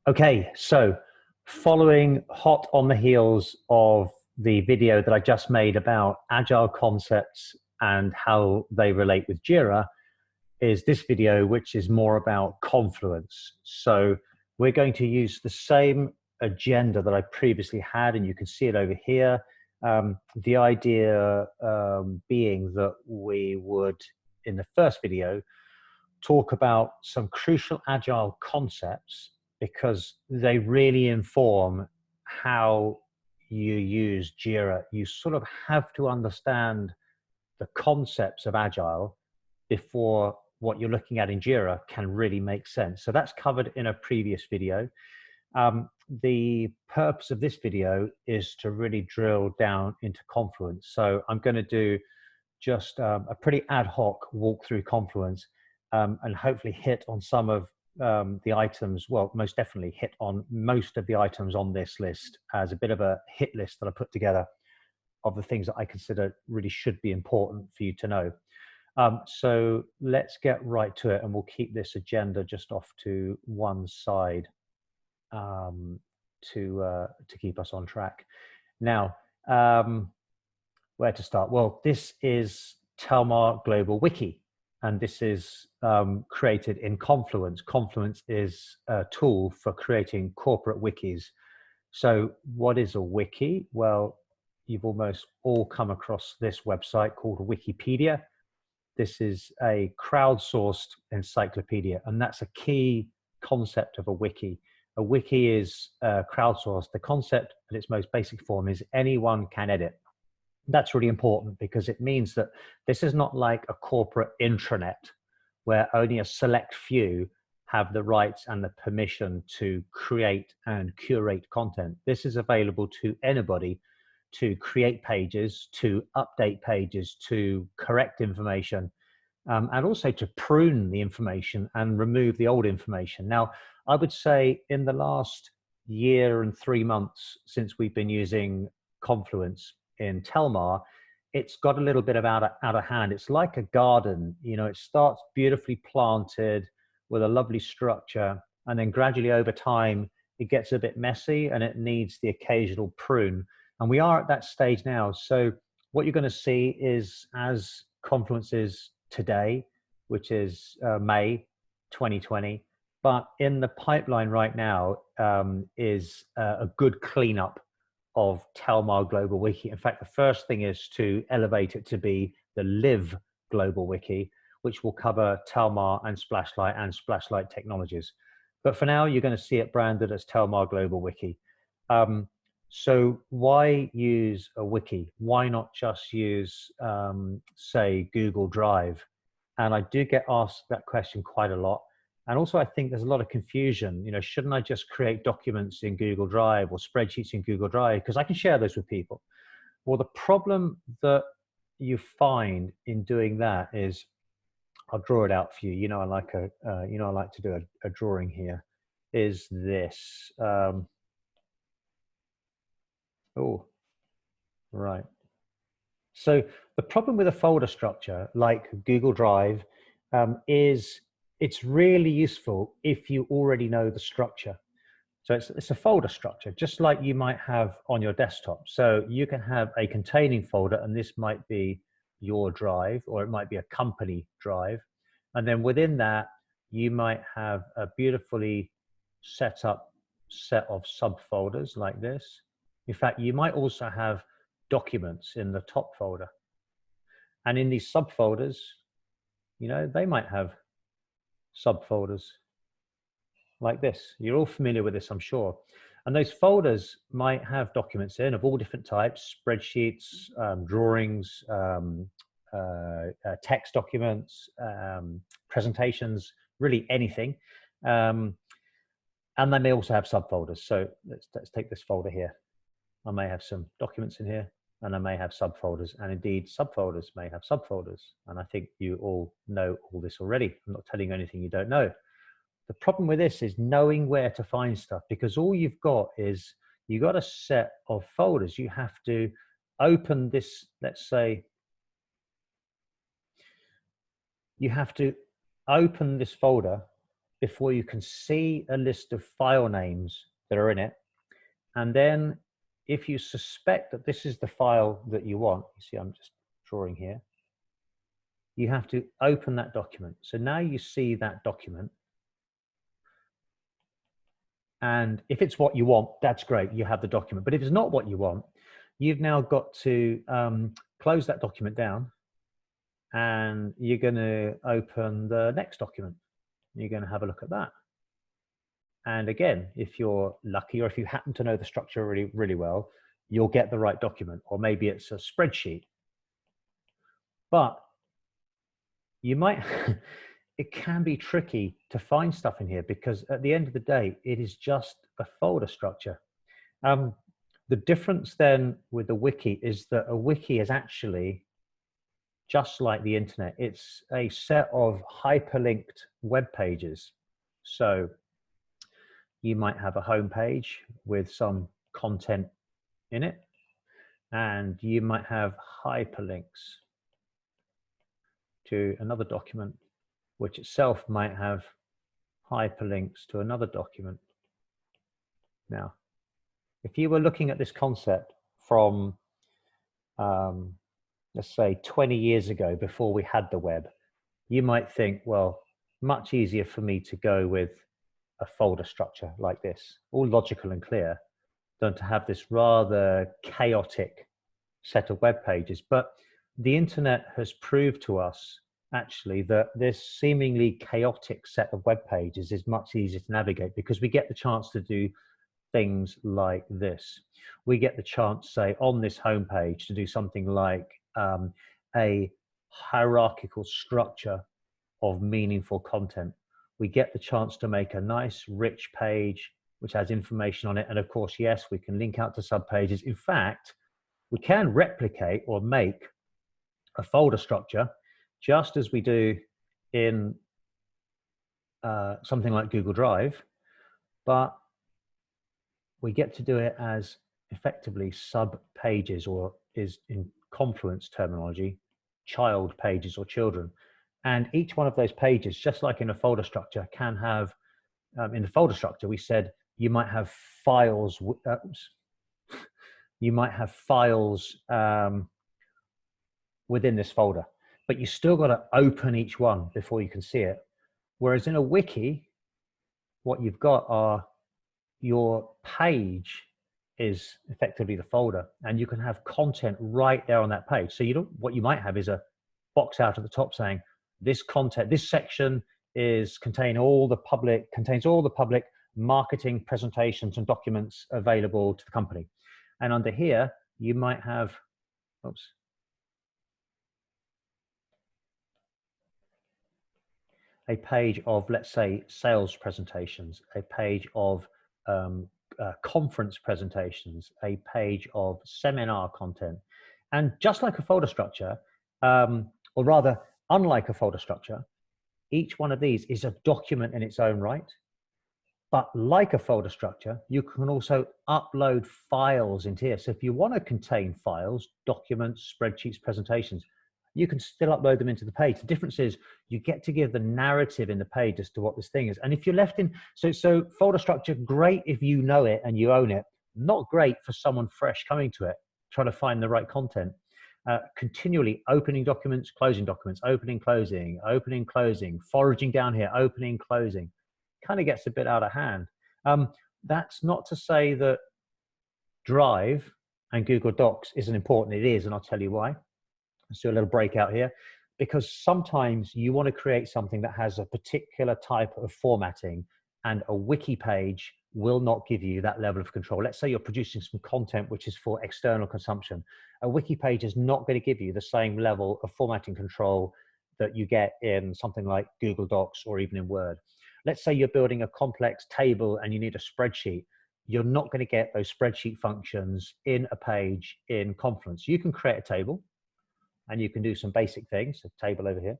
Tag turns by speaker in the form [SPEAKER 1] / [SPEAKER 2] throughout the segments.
[SPEAKER 1] Okay, so following hot on the heels of the video that I just made about Agile concepts and how they relate with Jira is this video, which is more about Confluence. So we're going to use the same agenda that I previously had, and you can see it over here. The idea being that we would, in the first video, talk about some crucial Agile concepts because they really inform how you use Jira. You sort of have to understand the concepts of Agile before what you're looking at in Jira can really make sense. So that's covered in a previous video. The purpose of this video is to really drill down into Confluence. So I'm going to do just a pretty ad hoc walk through Confluence and hopefully hit on some of the items, well, most definitely hit on most of the items on this list as a bit of a hit list that I put together of the things that I consider really should be important for you to know. So let's get right to it, and we'll keep this agenda just off to one side to keep us on track. Now, where to start? Well, this is Telmar Global Wiki, and this is created in Confluence. Confluence is a tool for creating corporate wikis. So what is a wiki? Well, you've almost all come across this website called Wikipedia. This is a crowdsourced encyclopedia, and that's a key concept of a wiki. A wiki is crowdsourced. The concept at its most basic form is anyone can edit. That's really important because it means that this is not like a corporate intranet where only a select few have the rights and the permission to create and curate content. This is available to anybody to create pages, to update pages, to correct information, and also to prune the information and remove the old information. Now, I would say in the last year and 3 months since we've been using Confluence in Telmar, it's got a little bit of out of hand. It's like a garden, you know, it starts beautifully planted with a lovely structure, and then gradually over time, it gets a bit messy and it needs the occasional prune. And we are at that stage now. So what you're going to see is, as Confluence is today, which is May 2020, but in the pipeline right now is a good cleanup of Telmar Global Wiki. In fact, the first thing is to elevate it to be the Live Global Wiki, which will cover Telmar and Splashlight technologies. But for now, you're going to see it branded as Telmar Global Wiki. So why use a wiki? Why not just use, say, Google Drive? And I do get asked that question quite a lot. And also, I think there's a lot of confusion. You know, shouldn't I just create documents in Google Drive or spreadsheets in Google Drive? Because I can share those with people. Well, the problem that you find in doing that is, I'll draw it out for you. You know, I like to do a drawing here. Is this? Oh, right. So the problem with a folder structure like Google Drive is it's really useful if you already know the structure. So it's a folder structure, just like you might have on your desktop. So you can have a containing folder, and this might be your drive, or it might be a company drive. And then within that, you might have a beautifully set up set of subfolders like this. In fact, you might also have documents in the top folder. And in these subfolders, you know, they might have subfolders like this. You're all familiar with this, I'm sure. And those folders might have documents in of all different types: spreadsheets, drawings, text documents, presentations, really anything. And they may also have subfolders. So let's take this folder here. I may have some documents in here, and I may have subfolders, and indeed subfolders may have subfolders. And I think you all know all this already. I'm not telling you anything you don't know. The problem with this is knowing where to find stuff, because all you've got is, you've got a set of folders. You have to open this, let's say, you have to open this folder before you can see a list of file names that are in it. And then if you suspect that this is the file that you want, you see I'm just drawing here, you have to open that document. So now you see that document. And if it's what you want, that's great, you have the document. But if it's not what you want, you've now got to close that document down, and you're going to open the next document. You're going to have a look at that. And again, if you're lucky, or if you happen to know the structure really, really well, you'll get the right document, or maybe it's a spreadsheet. But you might, it can be tricky to find stuff in here, because at the end of the day, it is just a folder structure. The difference then with the wiki is that a wiki is actually just like the internet. It's a set of hyperlinked web pages. So you might have a home page with some content in it, and you might have hyperlinks to another document, which itself might have hyperlinks to another document. Now, if you were looking at this concept from, let's say 20 years ago, before we had the web, you might think, well, much easier for me to go with a folder structure like this, all logical and clear, than to have this rather chaotic set of web pages. But the internet has proved to us actually that this seemingly chaotic set of web pages is much easier to navigate, because we get the chance to do things like this. We get the chance, say, on this home page to do something like a hierarchical structure of meaningful content. We get the chance to make a nice rich page which has information on it. And of course, yes, we can link out to subpages. In fact, we can replicate or make a folder structure just as we do in something like Google Drive, but we get to do it as effectively sub pages, or is in Confluence terminology, child pages or children. And each one of those pages, just like in a folder structure, can have, in the folder structure, we said you might have files, you might have files within this folder, but you still got to open each one before you can see it. Whereas in a wiki, what you've got are your page is effectively the folder, and you can have content right there on that page. So you don't, what you might have is a box out at the top saying this content, this section contains all the public marketing presentations and documents available to the company. And under here, you might have, a page of, let's say, sales presentations, a page of conference presentations, a page of seminar content. And just like a folder structure, or rather, unlike a folder structure, each one of these is a document in its own right. But like a folder structure, you can also upload files into here. So if you want to contain files, documents, spreadsheets, presentations, you can still upload them into the page. The difference is you get to give the narrative in the page as to what this thing is. And if you're left in, so folder structure, great if you know it and you own it, not great for someone fresh coming to it, trying to find the right content. Continually opening documents, opening, closing, foraging down here, opening, closing, kind of gets a bit out of hand. That's not to say that Drive and Google Docs isn't important. It is, and I'll tell you why. Let's do a little breakout here, because sometimes you want to create something that has a particular type of formatting, and a wiki page will not give you that level of control. Let's say you're producing some content which is for external consumption. A wiki page is not going to give you the same level of formatting control that you get in something like Google Docs or even in Word. Let's say you're building a complex table and you need a spreadsheet. You're not going to get those spreadsheet functions in a page in Confluence. You can create a table and you can do some basic things, a table over here,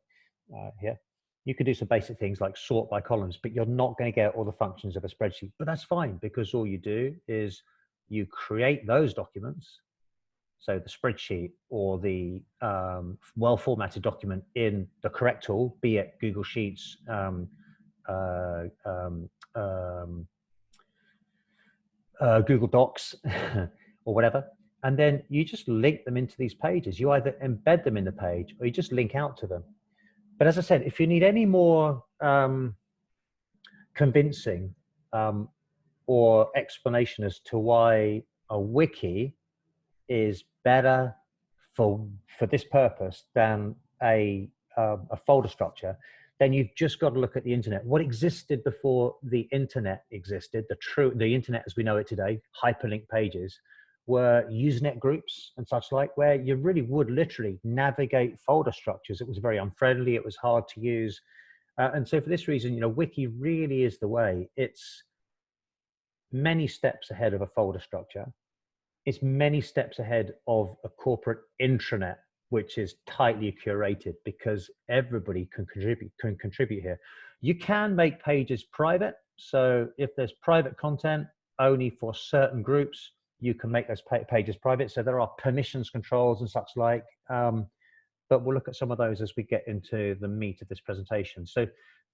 [SPEAKER 1] here. You can do some basic things like sort by columns, but you're not going to get all the functions of a spreadsheet. But that's fine, because all you do is you create those documents. So the spreadsheet or the well-formatted document in the correct tool, be it Google Sheets, Google Docs or whatever. And then you just link them into these pages. You either embed them in the page or you just link out to them. But as I said, if you need any more convincing or explanation as to why a wiki is better for this purpose than a folder structure, then you've just got to look at the internet. What existed before the internet existed, the internet as we know it today, hyperlink pages, were Usenet groups and such like, where you really would literally navigate folder structures. It was very unfriendly, it was hard to use. And so for this reason, Wiki really is the way. It's many steps ahead of a folder structure. It's many steps ahead of a corporate intranet, which is tightly curated because everybody can contribute here. You can make pages private. So if there's private content only for certain groups, you can make those pages private. So there are permissions controls and such like, but we'll look at some of those as we get into the meat of this presentation. So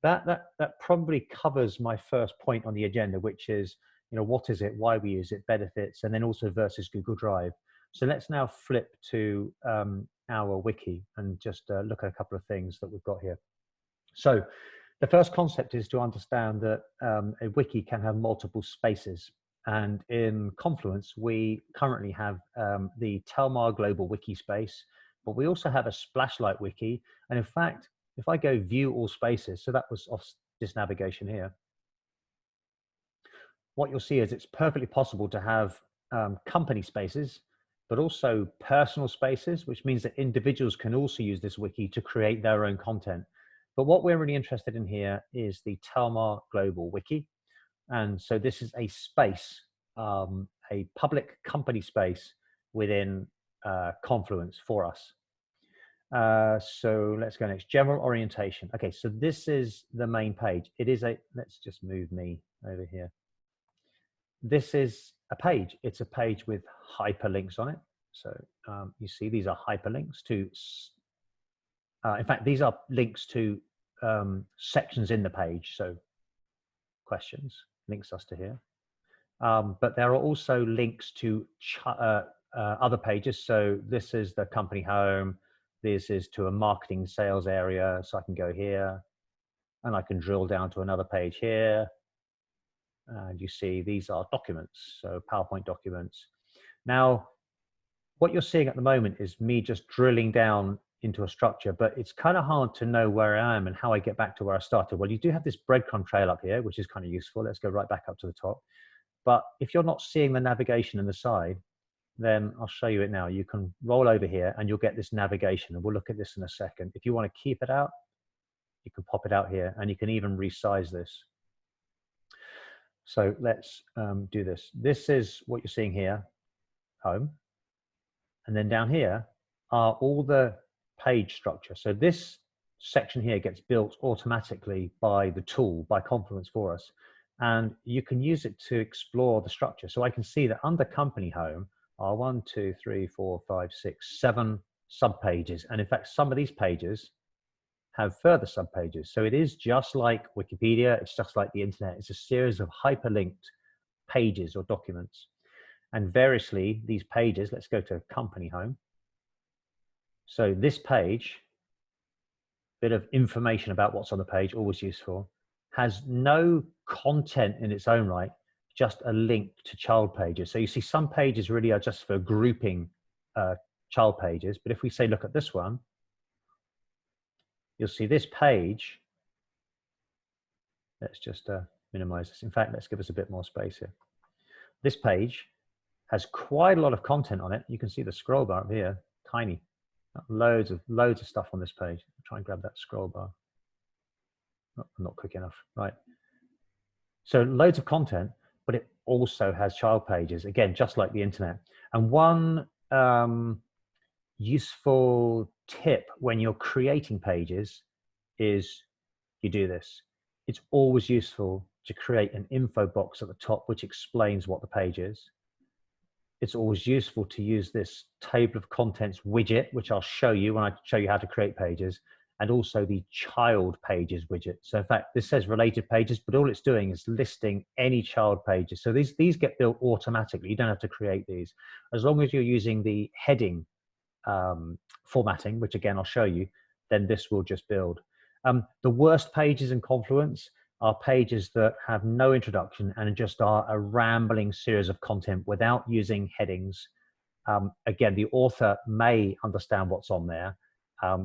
[SPEAKER 1] that probably covers my first point on the agenda, which is, what is it, why we use it, benefits, and then also versus Google Drive. So let's now flip to our wiki and just look at a couple of things that we've got here. So the first concept is to understand that a wiki can have multiple spaces. And in Confluence, we currently have the Telmar Global Wiki space, but we also have a Splashlight Wiki. And in fact, if I go view all spaces, so that was off this navigation here, what you'll see is it's perfectly possible to have company spaces, but also personal spaces, which means that individuals can also use this wiki to create their own content. But what we're really interested in here is the Telmar Global Wiki. And so this is a space, a public company space within Confluence for us. So let's go next, general orientation. Okay, so this is the main page. It is let's just move me over here. This is a page. It's a page with hyperlinks on it. So you see these are hyperlinks to, in fact, these are links to sections in the page. So questions, links us to here. But there are also links to other pages. So this is the company home. This is to a marketing sales area. So I can go here and I can drill down to another page here. And you see these are documents, so PowerPoint documents. Now, what you're seeing at the moment is me just drilling down into a structure, but it's kind of hard to know where I am and how I get back to where I started. Well, you do have this breadcrumb trail up here, which is kind of useful. Let's go right back up to the top. But if you're not seeing the navigation on the side, then I'll show you it now. You can roll over here and you'll get this navigation, and we'll look at this in a second. If you want to keep it out, you can pop it out here, and you can even resize this. So let's do this. This is what you're seeing here, home. And then down here are all the page structure. So this section here gets built automatically by the tool, by Confluence for us. And you can use it to explore the structure. So I can see that under company home are 1, 2, 3, 4, 5, 6, 7 subpages. And in fact, some of these pages have further subpages. So it is just like Wikipedia, it's just like the internet. It's a series of hyperlinked pages or documents. And variously, these pages, let's go to company home. So this page, bit of information about what's on the page, always useful, has no content in its own right, just a link to child pages. So you see some pages really are just for grouping child pages. But if we say, look at this one, you'll see this page. Let's just minimize this. In fact, let's give us a bit more space here. This page has quite a lot of content on it. You can see the scroll bar up here, tiny. Loads of stuff on this page. I'll try and grab that scroll bar. Oh, I'm not quick enough, right? So loads of content, but it also has child pages, again, just like the internet. And one useful tip when you're creating pages is you do this. It's always useful to create an info box at the top which explains what the page is. It's always useful to use this table of contents widget, which I'll show you when I show you how to create pages. and also the child pages widget. So in fact, this says related pages, but all it's doing is listing any child pages. So these get built automatically. You don't have to create these. As long as you're using the heading formatting, which again, I'll show you, then this will just build. The worst pages in Confluence are pages that have no introduction and just are a rambling series of content without using headings. Again, the author may understand what's on there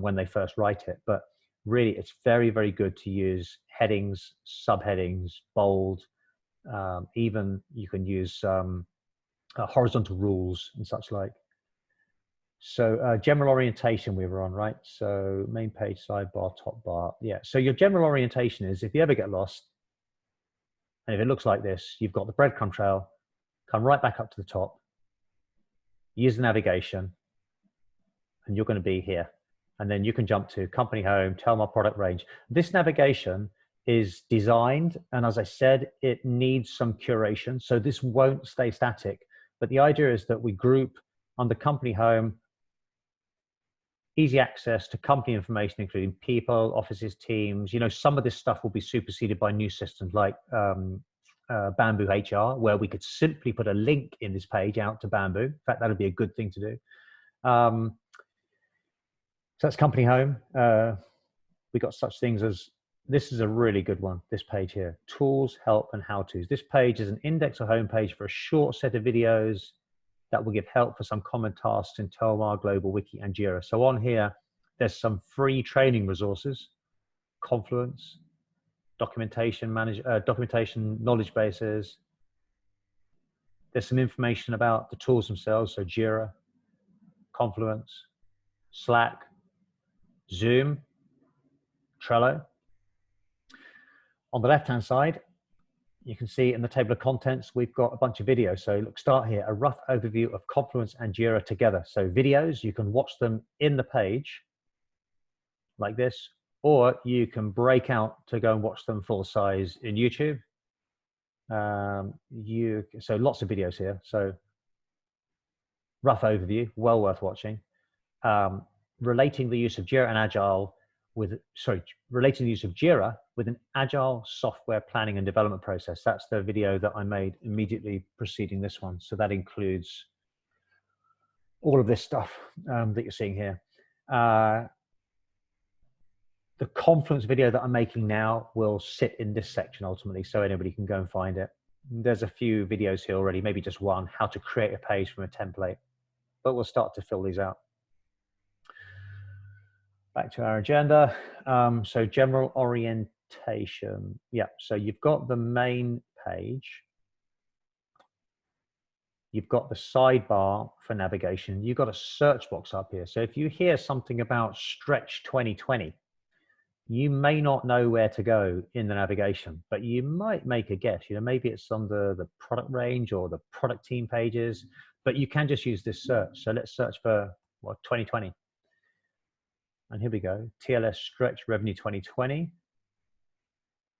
[SPEAKER 1] when they first write it, but really it's very, very good to use headings, subheadings, bold, even you can use horizontal rules and such like. So general orientation we were on, right? So main page, sidebar, top bar. Yeah, so your general orientation is if you ever get lost, and if it looks like this, you've got the breadcrumb trail, come right back up to the top, use the navigation, and you're going to be here. And then you can jump to company home, Telmar product range. This navigation is designed, and as I said, it needs some curation. So this won't stay static. But the idea is that we group under company home, easy access to company information, including people, offices, teams. You know, some of this stuff will be superseded by new systems like Bamboo HR, where we could simply put a link in this page out to Bamboo. In fact, that would be a good thing to do. So that's company home. We got such things as, this is a really good one, this page here, tools, help, and how-tos. This page is an index or home page for a short set of videos that will give help for some common tasks in Telmar, Global, Wiki, and Jira. So on here, there's some free training resources, Confluence, documentation knowledge bases. There's some information about the tools themselves, so Jira, Confluence, Slack, Zoom, Trello. On the left-hand side, you can see in the table of contents, we've got a bunch of videos. So look, start here, a rough overview of Confluence and Jira together. So videos, you can watch them in the page like this, or you can break out to go and watch them full size in YouTube. So lots of videos here. So rough overview, well worth watching. Relating the use of Jira and Agile relating the use of Jira with an Agile software planning and development process. That's the video that I made immediately preceding this one. So that includes all of this stuff that you're seeing here. The Confluence video that I'm making now will sit in this section ultimately, so anybody can go and find it. There's a few videos here already, maybe just one, how to create a page from a template, but we'll start to fill these out. Back to our agenda. So general orientation. Yeah, so you've got the main page. You've got the sidebar for navigation. You've got a search box up here. So if you hear something about Stretch 2020, you may not know where to go in the navigation, but you might make a guess. You know, maybe it's under the product range or the product team pages, but you can just use this search. So let's search for, what, 2020. And here we go, TLS Stretch Revenue 2020.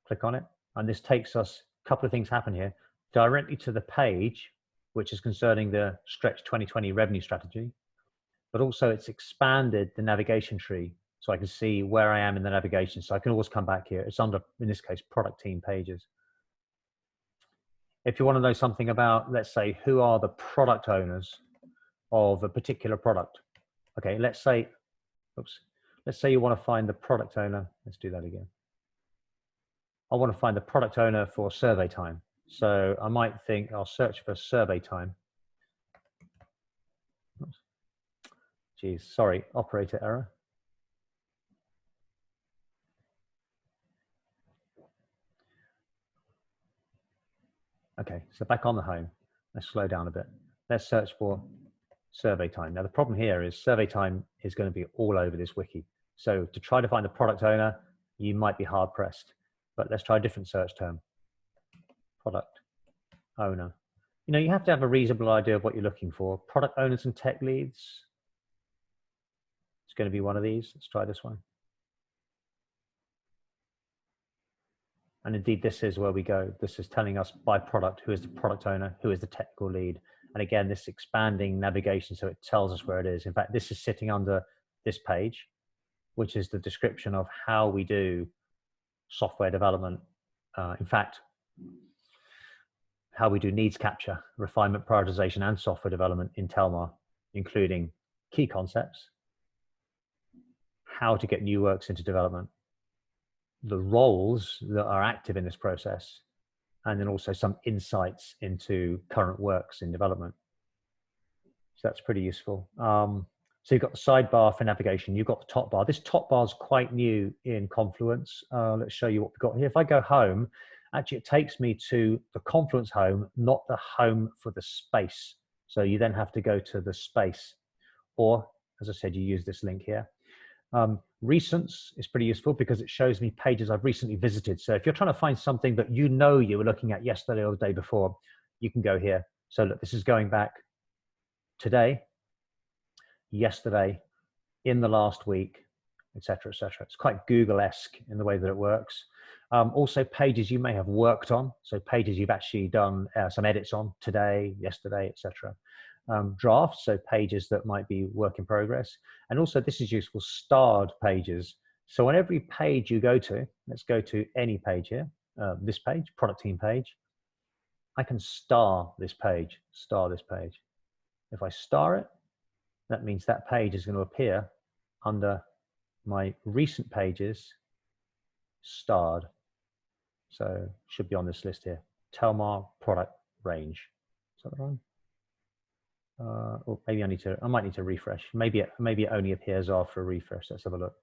[SPEAKER 1] Click on it. And this takes us, a couple of things happen here, directly to the page, which is concerning the Stretch 2020 revenue strategy, but also it's expanded the navigation tree. So I can see where I am in the navigation. So I can always come back here. It's under, in this case, product team pages. If you want to know something about, let's say, who are the product owners of a particular product. Okay, let's say, oops. Let's say you want to find the product owner. Let's do that again. I want to find the product owner for survey time. So I might think I'll search for survey time. Oops. Geez, sorry, operator error. Okay, so back on the home. Let's slow down a bit. Let's search for survey time. Now the problem here is survey time is going to be all over this wiki. So to try to find the product owner, you might be hard pressed, but let's try a different search term. Product owner. You know, you have to have a reasonable idea of what you're looking for. Product owners and tech leads. It's going to be one of these. Let's try this one. And indeed, this is where we go. This is telling us by product, who is the product owner, who is the technical lead. And again, this expanding navigation, so it tells us where it is. In fact, this is sitting under this page. which is the description of how we do software development. In fact, how we do needs capture, refinement, prioritization, and software development in Telmar, including key concepts, how to get new works into development, the roles that are active in this process, and then also some insights into current works in development. So that's pretty useful. So you've got the sidebar for navigation. You've got the top bar. This top bar is quite new in Confluence. Let's show you what we've got here. If I go home, actually it takes me to the Confluence home, not the home for the space. So you then have to go to the space, or as I said, you use this link here. Recents is pretty useful because it shows me pages I've recently visited. So if you're trying to find something that you know you were looking at yesterday or the day before, you can go here. So look, this is going back today, yesterday, in the last week, etc., etc. It's quite Google-esque in the way that it works. Also pages you may have worked on, so pages you've actually done some edits on today, yesterday, etc. Drafts, so pages that might be work in progress. And also this is useful, starred pages. So on every page you go to, let's go to any page here, this page, product team page, I can star this page, star this page. If I star it, that means that page is going to appear under my recent pages starred. So should be on this list here. Telmar product range. Is that the one? Or maybe I might need to refresh. Maybe it only appears after a refresh. Let's have a look.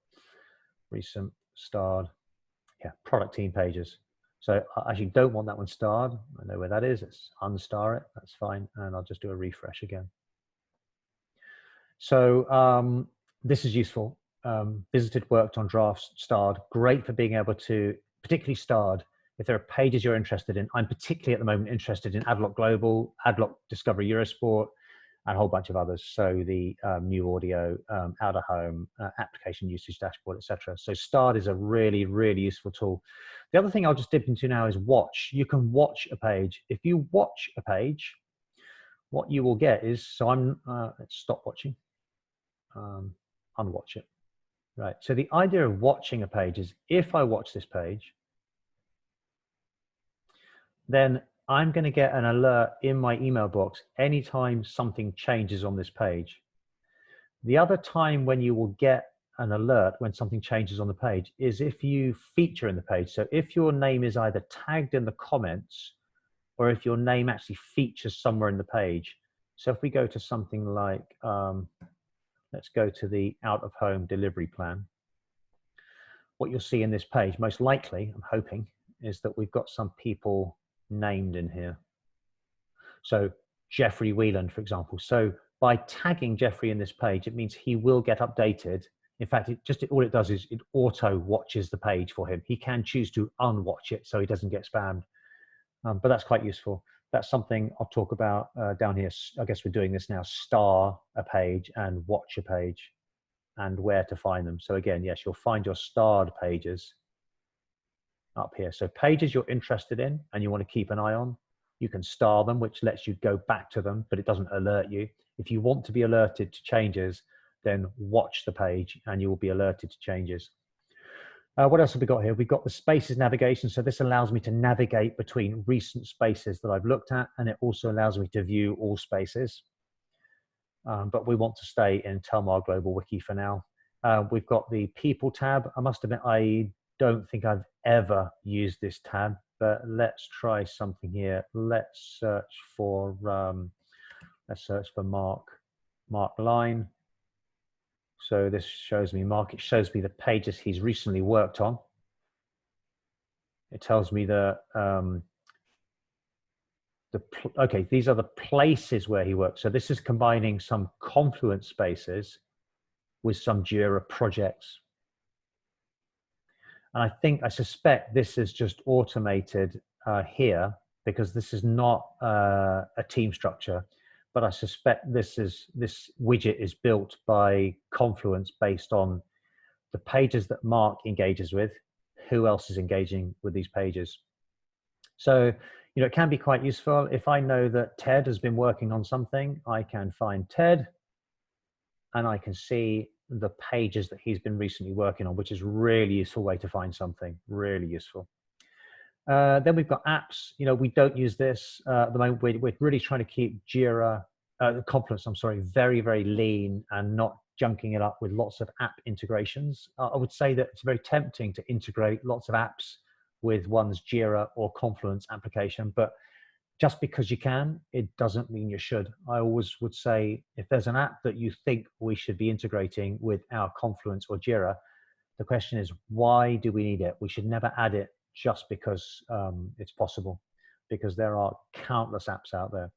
[SPEAKER 1] Recent starred. Yeah, product team pages. So I actually don't want that one starred. I know where that is. Let's unstar it. That's fine. And I'll just do a refresh again. So this is useful. Visited, worked on, drafts, starred. Great for being able to, particularly starred, if there are pages you're interested in. I'm particularly at the moment interested in Adlock Global, Adlock Discovery Eurosport, and a whole bunch of others. So the new audio, out of home, application usage dashboard, etc. So starred is a really, really useful tool. The other thing I'll just dip into now is watch. You can watch a page. If you watch a page, what you will get is, so let's stop watching, unwatch it. Right, so the idea of watching a page is if I watch this page, then I'm going to get an alert in my email box anytime something changes on this page. The other time when you will get an alert when something changes on the page is if you feature in the page. So if your name is either tagged in the comments or if your name actually features somewhere in the page. So if we go to something like, let's go to the out-of-home delivery plan. What you'll see in this page, most likely, I'm hoping, is that we've got some people named in here. So Jeffrey Whelan, for example. So by tagging Jeffrey in this page, it means he will get updated. In fact, all it does is it auto watches the page for him. He can choose to unwatch it so he doesn't get spammed. But that's quite useful. That's something I'll talk about down here. I guess we're doing this now, star a page and watch a page and where to find them. So again, yes, you'll find your starred pages up here. So pages you're interested in and you want to keep an eye on, you can star them, which lets you go back to them, but it doesn't alert you. If you want to be alerted to changes, then watch the page and you will be alerted to changes. What else have we got here? We've got the spaces navigation. So this allows me to navigate between recent spaces that I've looked at, and it also allows me to view all spaces. But we want to stay in Telmar Global Wiki for now. We've got the People tab. I must admit, I don't think I've ever used this tab, but let's try something here. Let's search for Mark Line. So this shows me Mark. It shows me the pages he's recently worked on. It tells me that okay, these are the places where he works. So this is combining some Confluence spaces with some Jira projects. And I suspect this is just automated here because this is not a team structure, but I suspect this widget is built by Confluence based on the pages that Mark engages with, who else is engaging with these pages. So, you know, it can be quite useful. If I know that Ted has been working on something, I can find Ted and I can see the pages that he's been recently working on, which is really useful way to find something, really useful. Then we've got apps. You know, we don't use this at the moment. We're really trying to keep Jira, Confluence, I'm sorry, very, very lean and not junking it up with lots of app integrations. I would say that it's very tempting to integrate lots of apps with one's Jira or Confluence application, but just because you can, it doesn't mean you should. I always would say if there's an app that you think we should be integrating with our Confluence or Jira, the question is, why do we need it? We should never add it just because it's possible, because there are countless apps out there.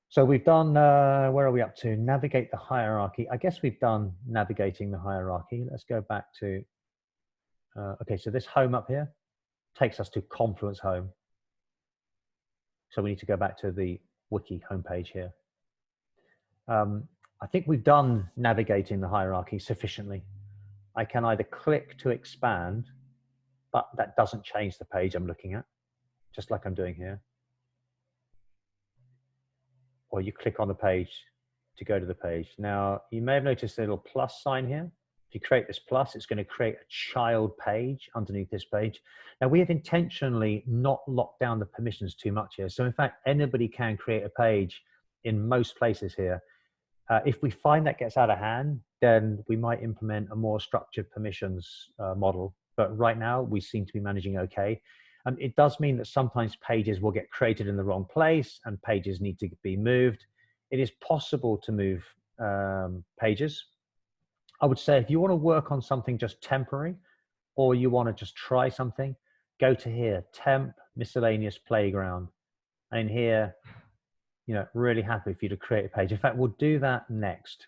[SPEAKER 1] So we've done, where are we up to? Navigate the hierarchy. I guess we've done navigating the hierarchy. Let's go back to, okay, so this home up here takes us to Confluence home. So we need to go back to the Wiki homepage here. I think we've done navigating the hierarchy sufficiently. I can either click to expand, but that doesn't change the page I'm looking at, just like I'm doing here. Or you click on the page to go to the page. Now, you may have noticed a little plus sign here. If you create this plus, it's going to create a child page underneath this page. Now, we have intentionally not locked down the permissions too much here. So in fact, anybody can create a page in most places here. If we find that gets out of hand, then we might implement a more structured permissions model. But right now, we seem to be managing okay. It does mean that sometimes pages will get created in the wrong place and pages need to be moved. It is possible to move pages. I would say if you want to work on something just temporary, or you want to just try something, go to here, temp miscellaneous playground. And here, you know, really happy for you to create a page. In fact, we'll do that next.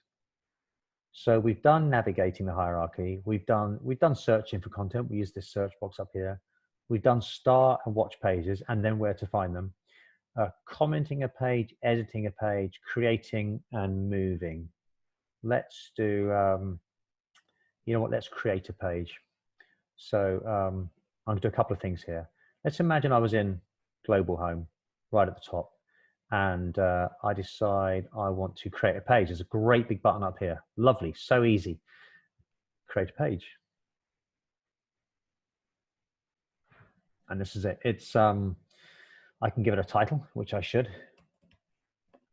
[SPEAKER 1] So we've done navigating the hierarchy. We've done searching for content. We use this search box up here. We've done start and watch pages and then where to find them. Commenting a page, editing a page, creating and moving. Let's do, you know what, let's create a page. So I'm gonna do a couple of things here. Let's imagine I was in Global Home, right at the top, and I decide I want to create a page. There's a great big button up here. Lovely, so easy. Create a page. And this is it. It's, I can give it a title, which I should.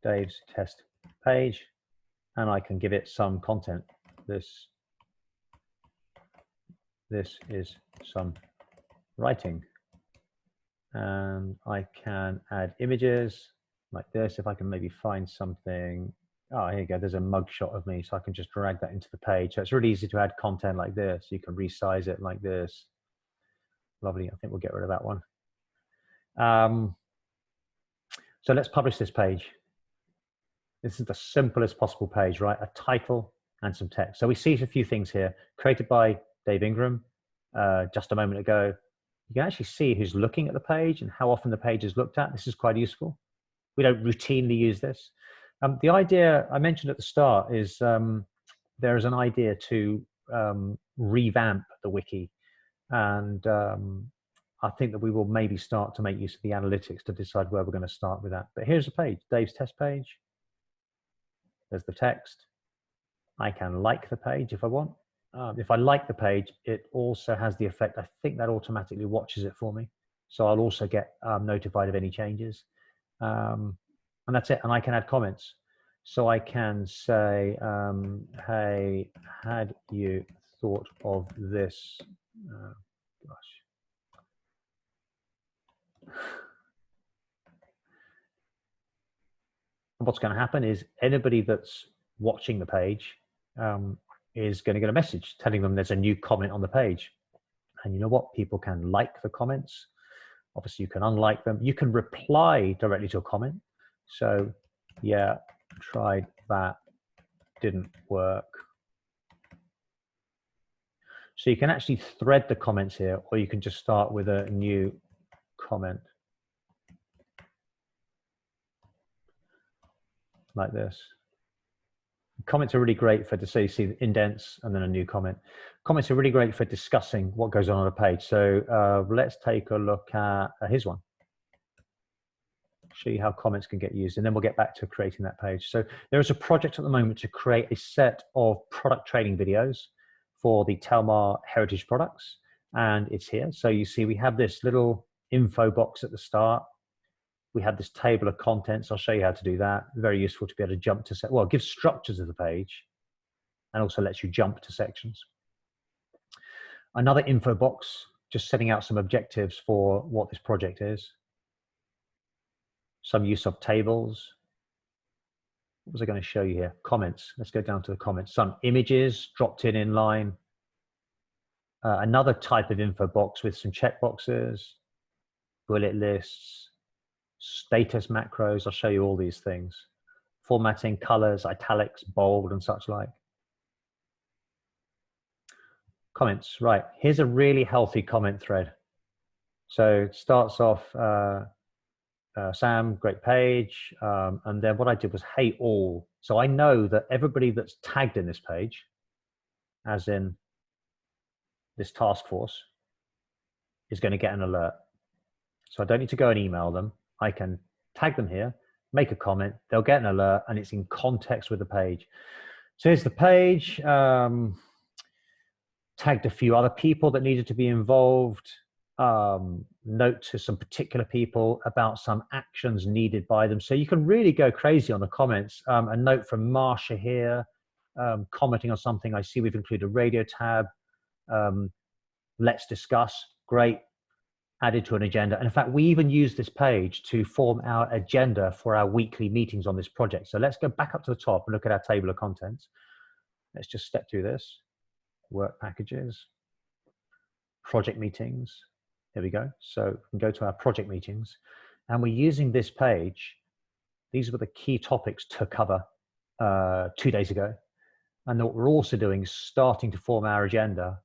[SPEAKER 1] Dave's test page. And I can give it some content. This is some writing. And I can add images like this. If I can maybe find something. Oh, here you go. There's a mug shot of me. So I can just drag that into the page. So it's really easy to add content like this. You can resize it like this. Lovely. I think we'll get rid of that one. So let's publish this page. This is the simplest possible page, right? A title and some text. So we see a few things here, created by Dave Ingram just a moment ago. You can actually see who's looking at the page and how often the page is looked at. This is quite useful. We don't routinely use this. The idea I mentioned at the start is there is an idea to revamp the wiki. And I think that we will maybe start to make use of the analytics to decide where we're going to start with that. But here's a page, Dave's test page. There's the text. I can like the page if I want. If I like the page, it also has the effect, I think that automatically watches it for me. So I'll also get notified of any changes. And that's it. And I can add comments. So I can say, hey, had you thought of this? Gosh. What's going to happen is anybody that's watching the page is going to get a message telling them there's a new comment on the page. And you know what? People can like the comments. Obviously, you can unlike them. You can reply directly to a comment. So, yeah, tried that, didn't work. So you can actually thread the comments here, or you can just start with a new comment. Like this. Comments are really great for, so you see the indents and then a new comment. Comments are really great for discussing what goes on a page. So let's take a look at here's one. show you how comments can get used, and then we'll get back to creating that page. So there is a project at the moment to create a set of product training videos for the Telmar heritage products, and it's here. So you see we have this little info box at the start. We have this table of contents. I'll show you how to do that. Very useful to be able to jump to, well, it gives structures of the page and also lets you jump to sections. Another info box, just setting out some objectives for what this project is. Some use of tables. What was I going to show you here? Comments. Let's go down to the comments. Some images dropped in line. Another type of info box with some checkboxes, bullet lists, status macros. I'll show you all these things. Formatting, colors, italics, bold, and such like. Comments, right. Here's a really healthy comment thread. So it starts off, Sam, great page. And then what I did was, hey, all. So I know that everybody that's tagged in this page, as in this task force, is going to get an alert. So I don't need to go and email them. I can tag them here, make a comment, they'll get an alert, and it's in context with the page. So here's the page. Tagged a few other people that needed to be involved. Note to some particular people about some actions needed by them. So you can really go crazy on the comments. A note from Marsha here, commenting on something. I see we've included a radio tab. Let's discuss. Great. Added to an agenda. And in fact, we even use this page to form our agenda for our weekly meetings on this project. So let's go back up to the top and look at our table of contents. Let's just step through this. Work packages, project meetings. There we go. So we can go to our project meetings, and we're using this page. These were the key topics to cover 2 days ago. And what we're also doing is starting to form our agenda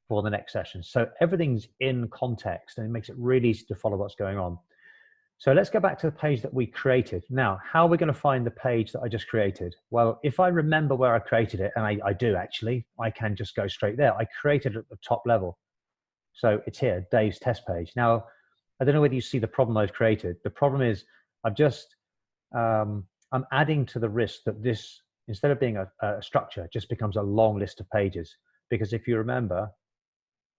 [SPEAKER 1] for the next session. So everything's in context, and it makes it really easy to follow what's going on. So let's go back to the page that we created. Now, how are we going to find the page that I just created? Well, if I remember where I created it, and I do actually, I can just go straight there. I created it at the top level. So it's here, Dave's test page. Now, I don't know whether you see the problem I've created. The problem is I've just, I'm adding to the risk that this, instead of being a structure, just becomes a long list of pages. Because if you remember,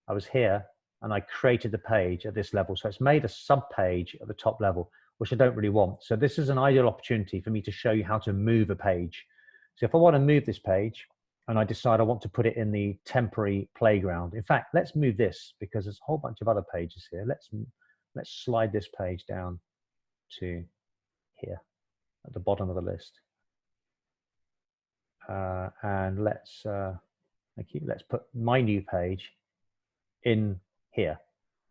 [SPEAKER 1] I was here and I created the page at this level. So it's made a sub page at the top level, which I don't really want. So this is an ideal opportunity for me to show you how to move a page. So if I want to move this page and I decide I want to put it in the temporary playground. In fact, let's move this because there's a whole bunch of other pages here. Let's slide this page down to here at the bottom of the list. And let's put my new page in here.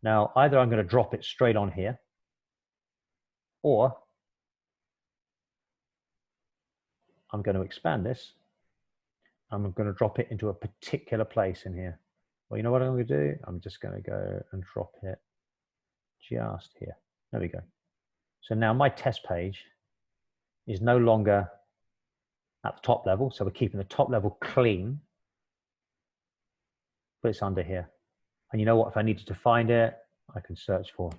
[SPEAKER 1] Now, either I'm going to drop it straight on here, or I'm going to expand this. I'm going to drop it into a particular place in here. Well, you know what I'm going to do? I'm just going to go and drop it just here. There we go. So now my test page is no longer at the top level. So we're keeping the top level clean, but it's under here. And you know what, if I needed to find it, I can search for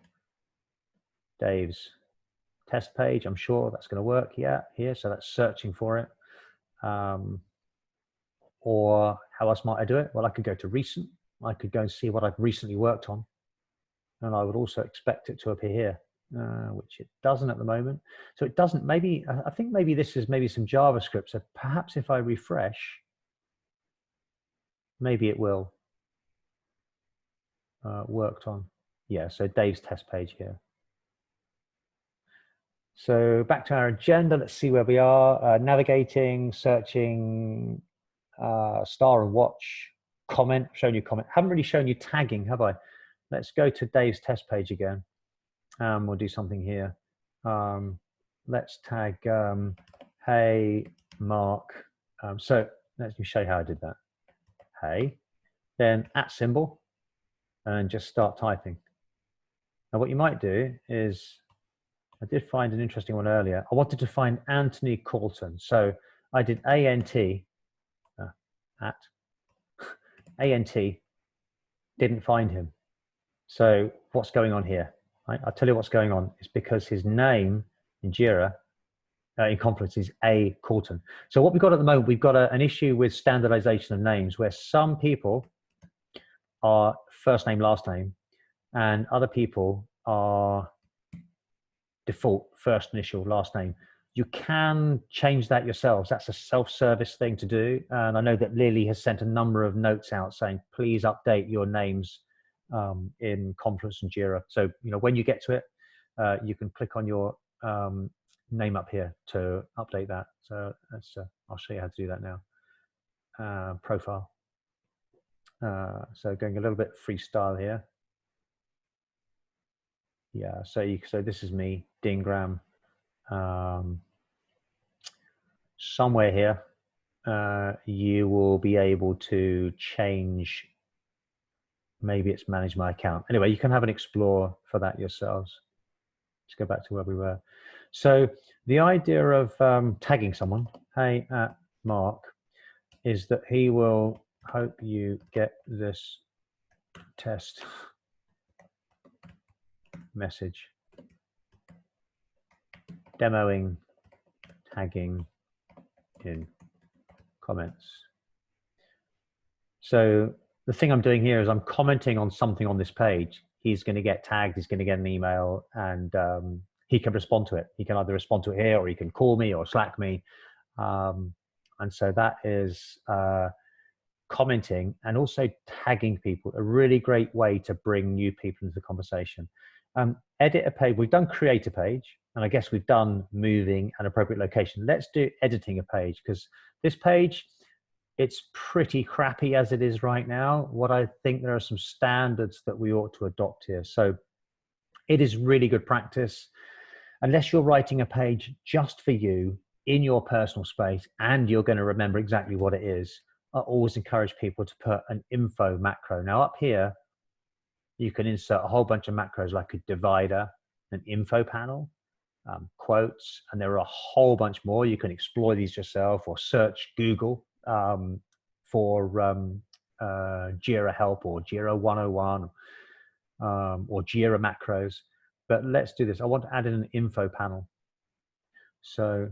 [SPEAKER 1] Dave's test page. I'm sure that's going to work. Yeah, here. So that's searching for it. Or how else might I do it? Well, I could go to recent. I could go and see what I've recently worked on. And I would also expect it to appear here, which it doesn't at the moment. So it doesn't, maybe, I think maybe this is maybe some JavaScript. So perhaps if I refresh, maybe it will. Worked on. Yeah, so Dave's test page here. So back to our agenda, let's see where we are. Navigating, searching, star and watch, comment, showing you comment. Haven't really shown you tagging, have I? Let's go to Dave's test page again. We'll do something here. Let's tag, hey, Mark. So let me show you how I did that. Hey, then @ and just start typing. Now what you might do is, I did find an interesting one earlier. I wanted to find Anthony Colton. So I did ANT, didn't find him. So what's going on here? I'll tell you what's going on. It's because his name in Jira, in Confluence, is A. Coulton. So what we've got at the moment, we've got an issue with standardization of names where some people are first name, last name, and other people are default first initial, last name. You can change that yourselves. That's a self-service thing to do. And I know that Lily has sent a number of notes out saying, please update your names in Confluence and Jira. So, when you get to it, you can click on your name up here to update that. So I'll show you how to do that now. Profile. So going a little bit freestyle here. Yeah, so this is me, Dean Graham. Somewhere here, you will be able to change. Maybe it's manage my account. Anyway, you can have an explore for that yourselves. Let's go back to where we were. So the idea of tagging someone, hey at Mark, is that he will hope you get this test message. Demoing tagging in comments. So the thing I'm doing here is I'm commenting on something on this page. He's going to get tagged, he's going to get an email, and he can respond to it. He can either respond to it here, or he can call me or Slack me. And so that is commenting and also tagging people, a really great way to bring new people into the conversation. Edit a page. We've done create a page, and I guess we've done moving an appropriate location. Let's do editing a page, because this page, it's pretty crappy as it is right now. What I think there are some standards that we ought to adopt here. So it is really good practice, unless you're writing a page just for you in your personal space and you're going to remember exactly what it is. I always encourage people to put an info macro. Now up here, you can insert a whole bunch of macros like a divider, an info panel, quotes, and there are a whole bunch more. You can explore these yourself or search Google for Jira help or Jira 101 or Jira macros. But let's do this. I want to add in an info panel. So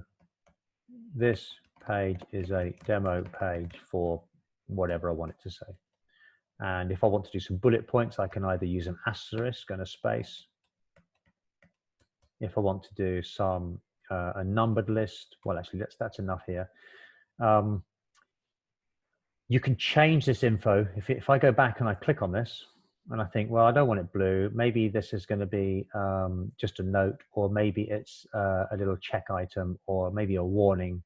[SPEAKER 1] this page is a demo page for whatever I want it to say. And if I want to do some bullet points, I can either use an asterisk and a space. If I want to do some a numbered list, well, actually, that's enough here. You can change this info. If I go back and I click on this, and I think, well, I don't want it blue. Maybe this is going to be just a note, or maybe it's a little check item, or maybe a warning,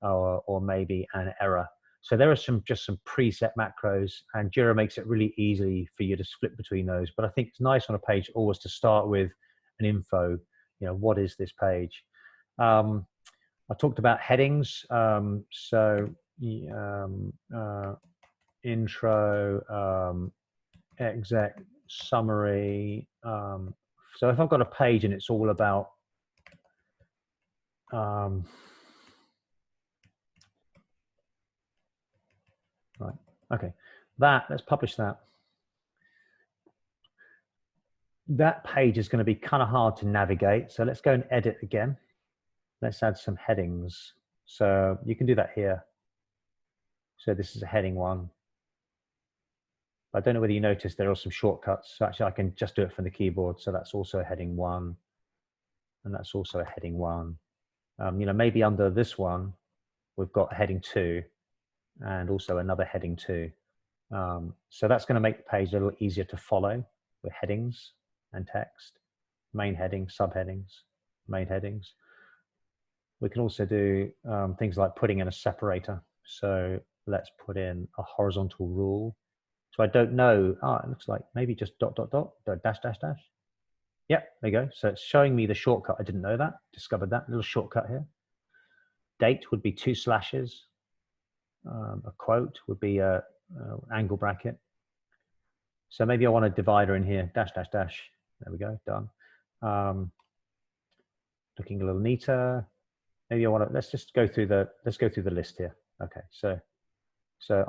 [SPEAKER 1] or maybe an error. So there are just some preset macros, and Jira makes it really easy for you to split between those. But I think it's nice on a page always to start with an info. What is this page? I talked about headings. Intro, exec, summary. So if I've got a page and it's all about right, okay, let's publish that. That page is going to be kind of hard to navigate. So let's go and edit again. Let's add some headings. So you can do that here. So this is a heading 1. I don't know whether you noticed there are some shortcuts. So actually I can just do it from the keyboard. So that's also a heading 1. And that's also a heading 1. Maybe under this one, we've got a heading 2 and also another heading 2. So that's going to make the page a little easier to follow with headings and text, main headings, subheadings, main headings. We can also do things like putting in a separator. So let's put in a horizontal rule. So I don't know, it looks like maybe just dot, dash, dash, dash. Yep, there you go. So it's showing me the shortcut. I didn't know that, discovered that little shortcut here. Date would be 2 slashes. A quote would be a angle bracket. So maybe I want a divider in here, dash, dash, dash. There we go, done. Looking a little neater. Maybe I want to, let's go through the list here. Okay, so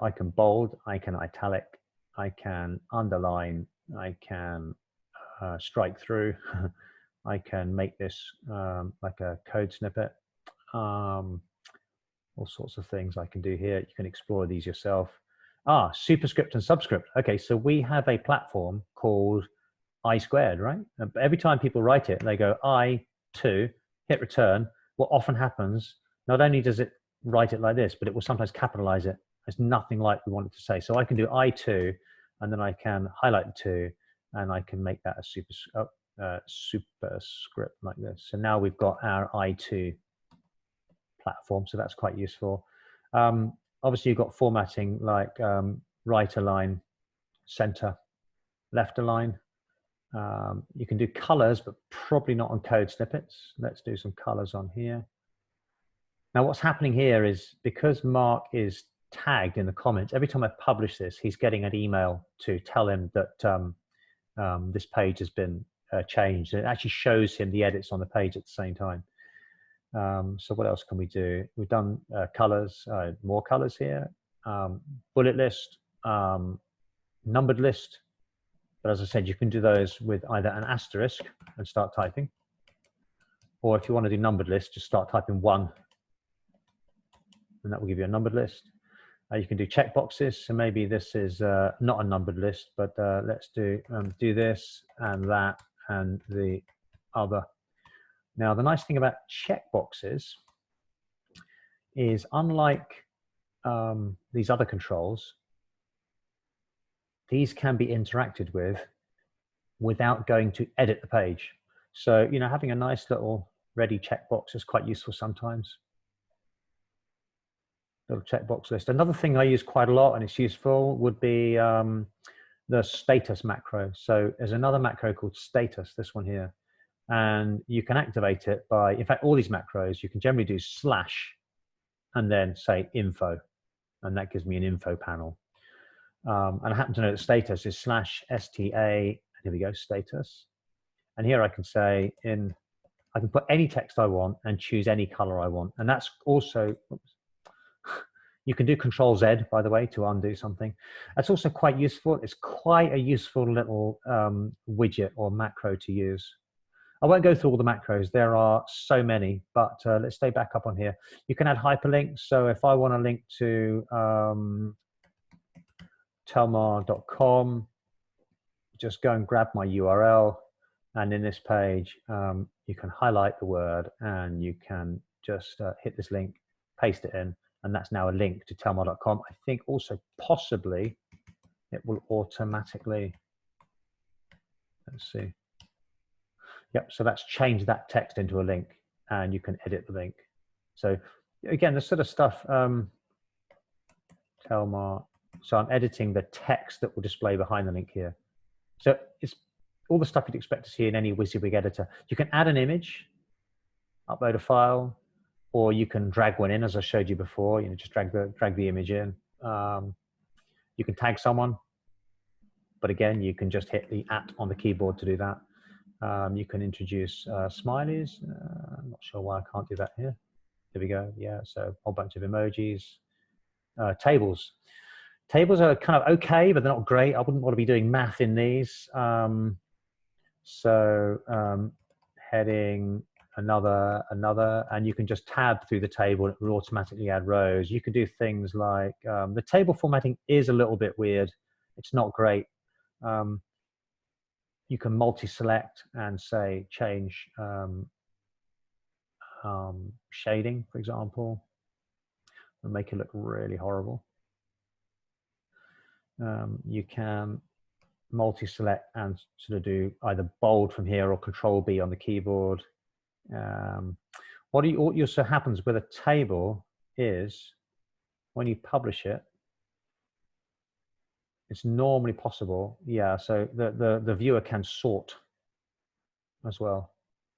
[SPEAKER 1] I can bold, I can italic, I can underline, I can strike through, I can make this like a code snippet. All sorts of things I can do here. You can explore these yourself. Superscript and Subscript. Okay, so we have a platform called I squared, right? Every time people write it, they go I2, hit return. What often happens, not only does it write it like this, but it will sometimes capitalize it. It's nothing like we want it to say. So I can do I2, and then I can highlight the 2, and I can make that a superscript like this. So now we've got our I2 platform, so that's quite useful. Obviously, you've got formatting like right align, center, left align. You can do colors, but probably not on code snippets. Let's do some colors on here. Now, what's happening here is because Mark is tagged in the comments, every time I publish this, he's getting an email to tell him that this page has been changed. It actually shows him the edits on the page at the same time. So what else can we do? We've done colors, more colors here, bullet list, numbered list. But as I said, you can do those with either an asterisk and start typing, or if you want to do numbered list, just start typing 1, and that will give you a numbered list. You can do checkboxes. So maybe this is not a numbered list, but let's do this and that and the other. Now, the nice thing about checkboxes is unlike these other controls, these can be interacted with without going to edit the page. So, you know, having a nice little ready checkbox is quite useful sometimes. Little checkbox list. Another thing I use quite a lot, and it's useful, would be the status macro. So there's another macro called status, this one here. And you can activate it by, in fact, all these macros, you can generally do / and then say info. And that gives me an info panel. And I happen to know that status is /sta, here we go, status. And here I can say I can put any text I want and choose any color I want. And that's also, you can do Control Z, by the way, to undo something. That's also quite useful. It's quite a useful little widget or macro to use. I won't go through all the macros. There are so many, but let's stay back up on here. You can add hyperlinks. So if I want to link to telmar.com, just go and grab my URL. And in this page, you can highlight the word and you can just hit this link, paste it in, and that's now a link to telmar.com. I think also possibly it will automatically, let's see. Yep, so that's changed that text into a link and you can edit the link. So again, this sort of stuff, Telmar, so I'm editing the text that will display behind the link here. So it's all the stuff you'd expect to see in any WYSIWYG editor. You can add an image, upload a file, or you can drag one in, as I showed you before. You know, just drag the image in. You can tag someone, but again, you can just hit the @ on the keyboard to do that. You can introduce smileys. I'm not sure why I can't do that here. Here we go. Yeah, so a whole bunch of emojis. Tables. Tables are kind of okay, but they're not great. I wouldn't want to be doing math in these. Heading, another, and you can just tab through the table. It will automatically add rows. You can do things like, the table formatting is a little bit weird. It's not great. You can multi-select and say change shading, for example, and make it look really horrible. You can multi-select and sort of do either bold from here or Control B on the keyboard. What also happens with a table is when you publish it, it's normally possible. Yeah, so the viewer can sort as well.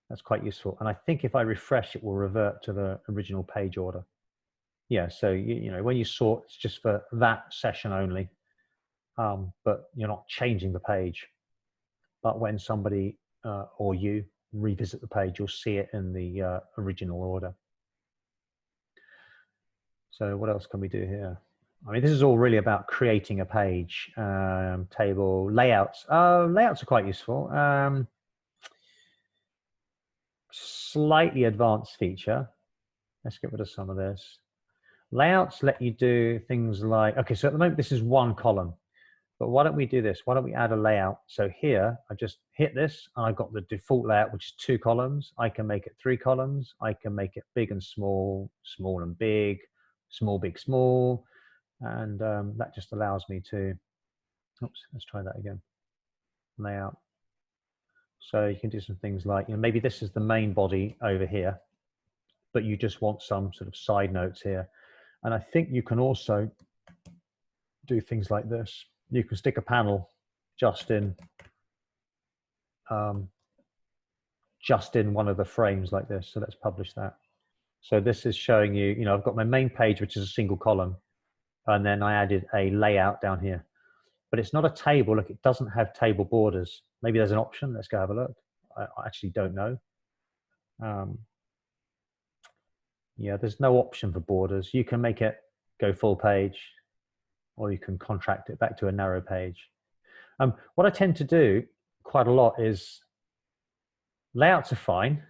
[SPEAKER 1] That's quite useful. And I think if I refresh, it will revert to the original page order. Yeah, so you know, when you sort, it's just for that session only, but you're not changing the page. But when somebody or you revisit the page, you'll see it in the original order. So what else can we do here? I mean, this is all really about creating a page. Table layouts. Layouts are quite useful. slightly advanced feature. Let's get rid of some of this. Layouts let you do things like, okay, so at the moment this is one column, but why don't we do this? Why don't we add a layout? So here, I just hit this and I've got the default layout, which is 2 columns. I can make it 3 columns. I can make it big and small, small and big, small, big, small. And that just allows me to, oops, let's try that again. Layout. So you can do some things like, maybe this is the main body over here, but you just want some sort of side notes here. And I think you can also do things like this. You can stick a panel just in one of the frames like this. So let's publish that. So this is showing you, I've got my main page, which is a single column, and then I added a layout down here. But it's not a table. Look, it doesn't have table borders. Maybe there's an option. Let's go have a look. I actually don't know. Yeah, there's no option for borders. You can make it go full page, or you can contract it back to a narrow page. What I tend to do quite a lot is layouts are fine,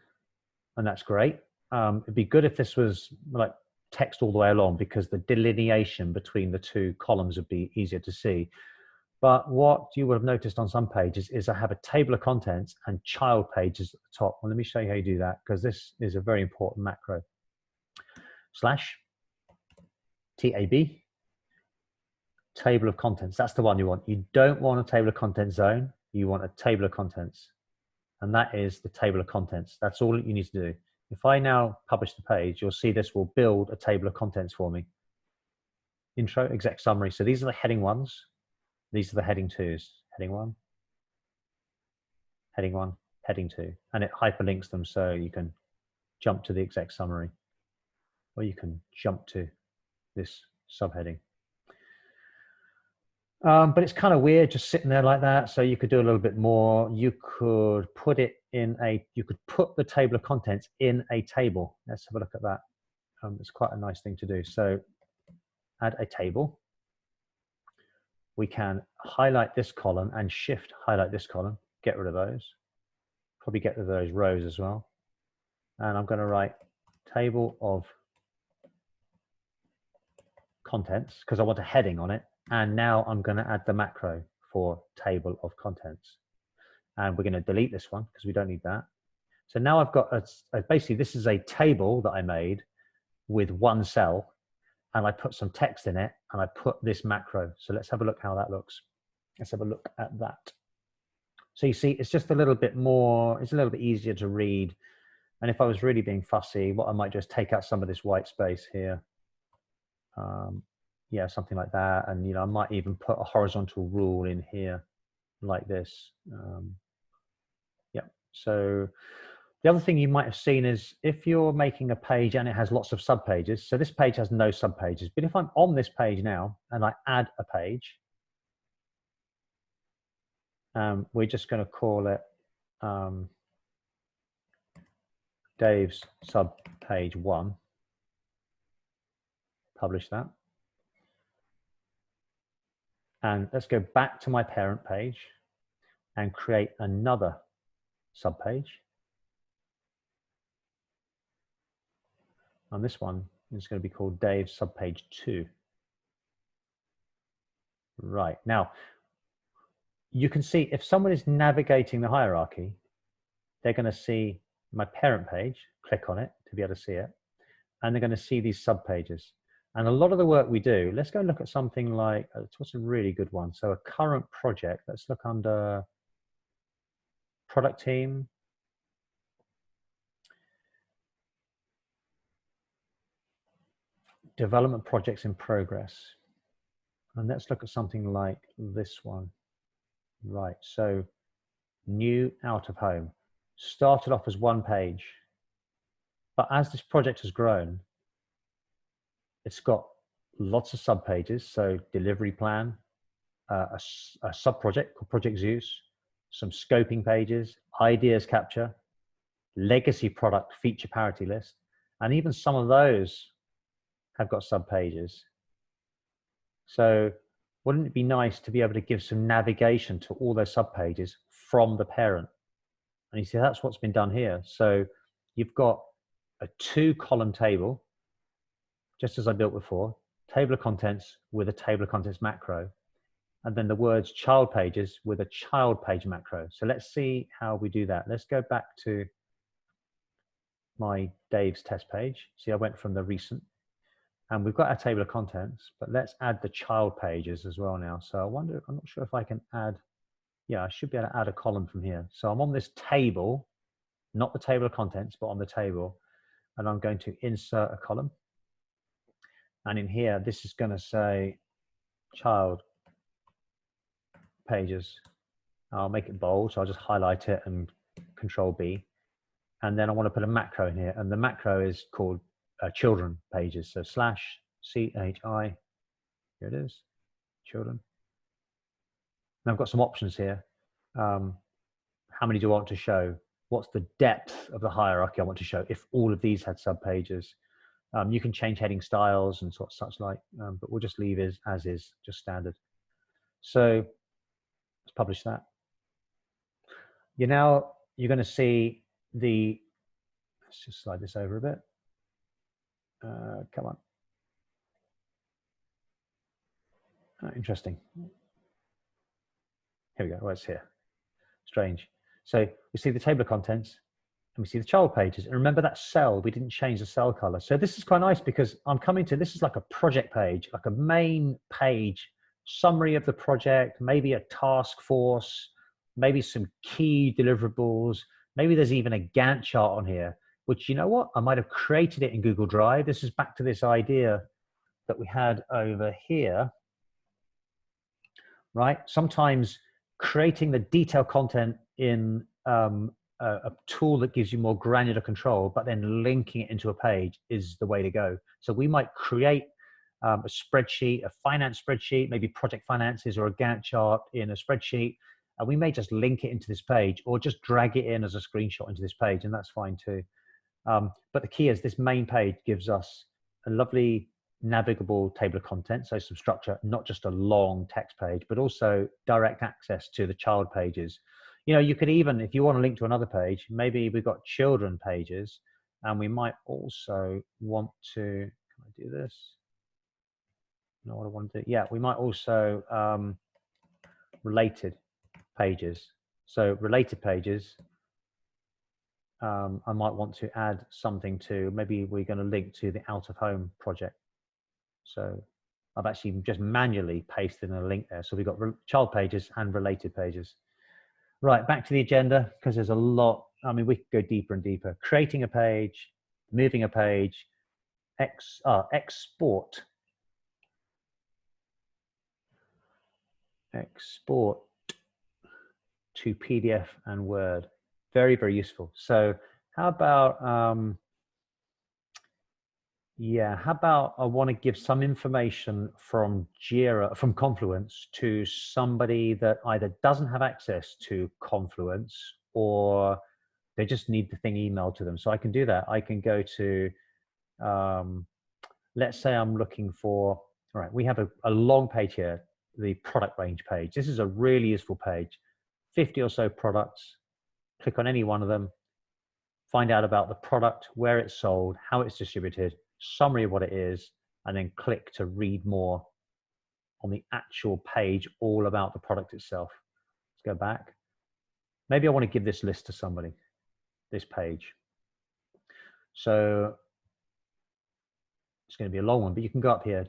[SPEAKER 1] and that's great. It'd be good if this was like text all the way along, because the delineation between the 2 columns would be easier to see. But what you would have noticed on some pages is I have a table of contents and child pages at the top. Well, let me show you how you do that, because this is a very important macro. /tab, table of contents. That's the one you want. You don't want a table of contents zone. You want a table of contents. And that is the table of contents. That's all you need to do. If I now publish the page, you'll see this will build a table of contents for me. Intro, exec summary. So these are the heading 1s. These are the heading 2s. Heading 1, heading 1, heading 2. And it hyperlinks them so you can jump to the exec summary, or you can jump to this subheading. But it's kind of weird just sitting there like that. So you could do a little bit more. You could put it in you could put the table of contents in a table. Let's have a look at that. It's quite a nice thing to do. So add a table. We can highlight this column and shift highlight this column, get rid of those. Probably get rid of those rows as well. And I'm going to write table of contents because I want a heading on it. And now I'm going to add the macro for table of contents. And we're going to delete this one because we don't need that. So now I've got basically this is a table that I made with 1 cell, and I put some text in it, and I put this macro. So let's have a look how that looks. Let's have a look at that. So you see, it's just a little bit more, it's a little bit easier to read. And if I was really being fussy, what I might just take out some of this white space here. Yeah, something like that. And I might even put a horizontal rule in here like this. Yeah, so the other thing you might have seen is if you're making a page and it has lots of subpages, so this page has no subpages, but if I'm on this page now and I add a page, we're just going to call it Dave's subpage 1, publish that. And let's go back to my parent page and create another subpage. And this one is going to be called Dave's subpage 2. Right, now you can see if someone is navigating the hierarchy, they're going to see my parent page, click on it to be able to see it, and they're going to see these subpages. And a lot of the work we do, let's go look at something like, what's a really good one? So a current project, let's look under product team. Development projects in progress. And let's look at something like this one. Right, so new out of home. Started off as 1 page, but as this project has grown, it's got lots of subpages. So delivery plan, a sub-project called Project Zeus, some scoping pages, ideas capture, legacy product feature parity list, and even some of those have got subpages. So wouldn't it be nice to be able to give some navigation to all those subpages from the parent? And you see, that's what's been done here. So you've got a 2-column table, just as I built before, table of contents with a table of contents macro, and then the words child pages with a child page macro. So let's see how we do that. Let's go back to my Dave's test page. See, I went from the recent, and we've got our table of contents, but let's add the child pages as well now. So I wonder, I'm not sure if I can add, yeah, I should be able to add a column from here. So I'm on this table, not the table of contents, but on the table, and I'm going to insert a column. And in here, this is going to say child pages. I'll make it bold, so I'll just highlight it and Control B. And then I want to put a macro in here, and the macro is called children pages. So /CHI, here it is, children. And I've got some options here. How many do I want to show? What's the depth of the hierarchy I want to show if all of these had subpages? You can change heading styles and such like, but we'll just leave it as is, just standard. So let's publish that. You're going to see the, let's just slide this over a bit. Come on. Interesting. Here we go. Oh, it's here. Strange. So we see the table of contents and we see the child pages. And remember that cell, we didn't change the cell color. So this is quite nice because I'm coming to, this is like a project page, like a main page, summary of the project, maybe a task force, maybe some key deliverables. Maybe there's even a Gantt chart on here, which, you know what, I might have created it in Google Drive. This is back to this idea that we had over here, right? Sometimes creating the detailed content in a tool that gives you more granular control, but then linking it into a page is the way to go. So we might create a spreadsheet, a finance spreadsheet, maybe project finances or a Gantt chart in a spreadsheet. And we may just link it into this page or just drag it in as a screenshot into this page, and that's fine too. But the key is this main page gives us a lovely navigable table of contents, so some structure, not just a long text page, but also direct access to the child pages. You know, you could even, if you want to link to another page, maybe we've got children pages, and we might also want to, can I do this? Know what I want to do? Yeah, we might also related pages. So related pages, I might want to add something to, maybe we're going to link to the out of home project. So I've actually just manually pasted in a link there. So we've got child pages and related pages. Right, back to the agenda, because there's a lot. I mean, we could go deeper and deeper. Creating a page, moving a page, export to PDF and Word. Very, very useful. So how about, yeah, how about I want to give some information from Jira, from Confluence, to somebody that either doesn't have access to Confluence or they just need the thing emailed to them. So I can do that. I can go to, let's say I'm looking for, all right, we have a long page here, the product range page. This is a really useful page, 50 or so products. Click on any one of them, find out about the product, where it's sold, how it's distributed, summary of what it is, and then click to read more on the actual page, all about the product itself. Let's go back. Maybe I want to give this list to somebody, this page. So it's going to be a long one, but you can go up here, ...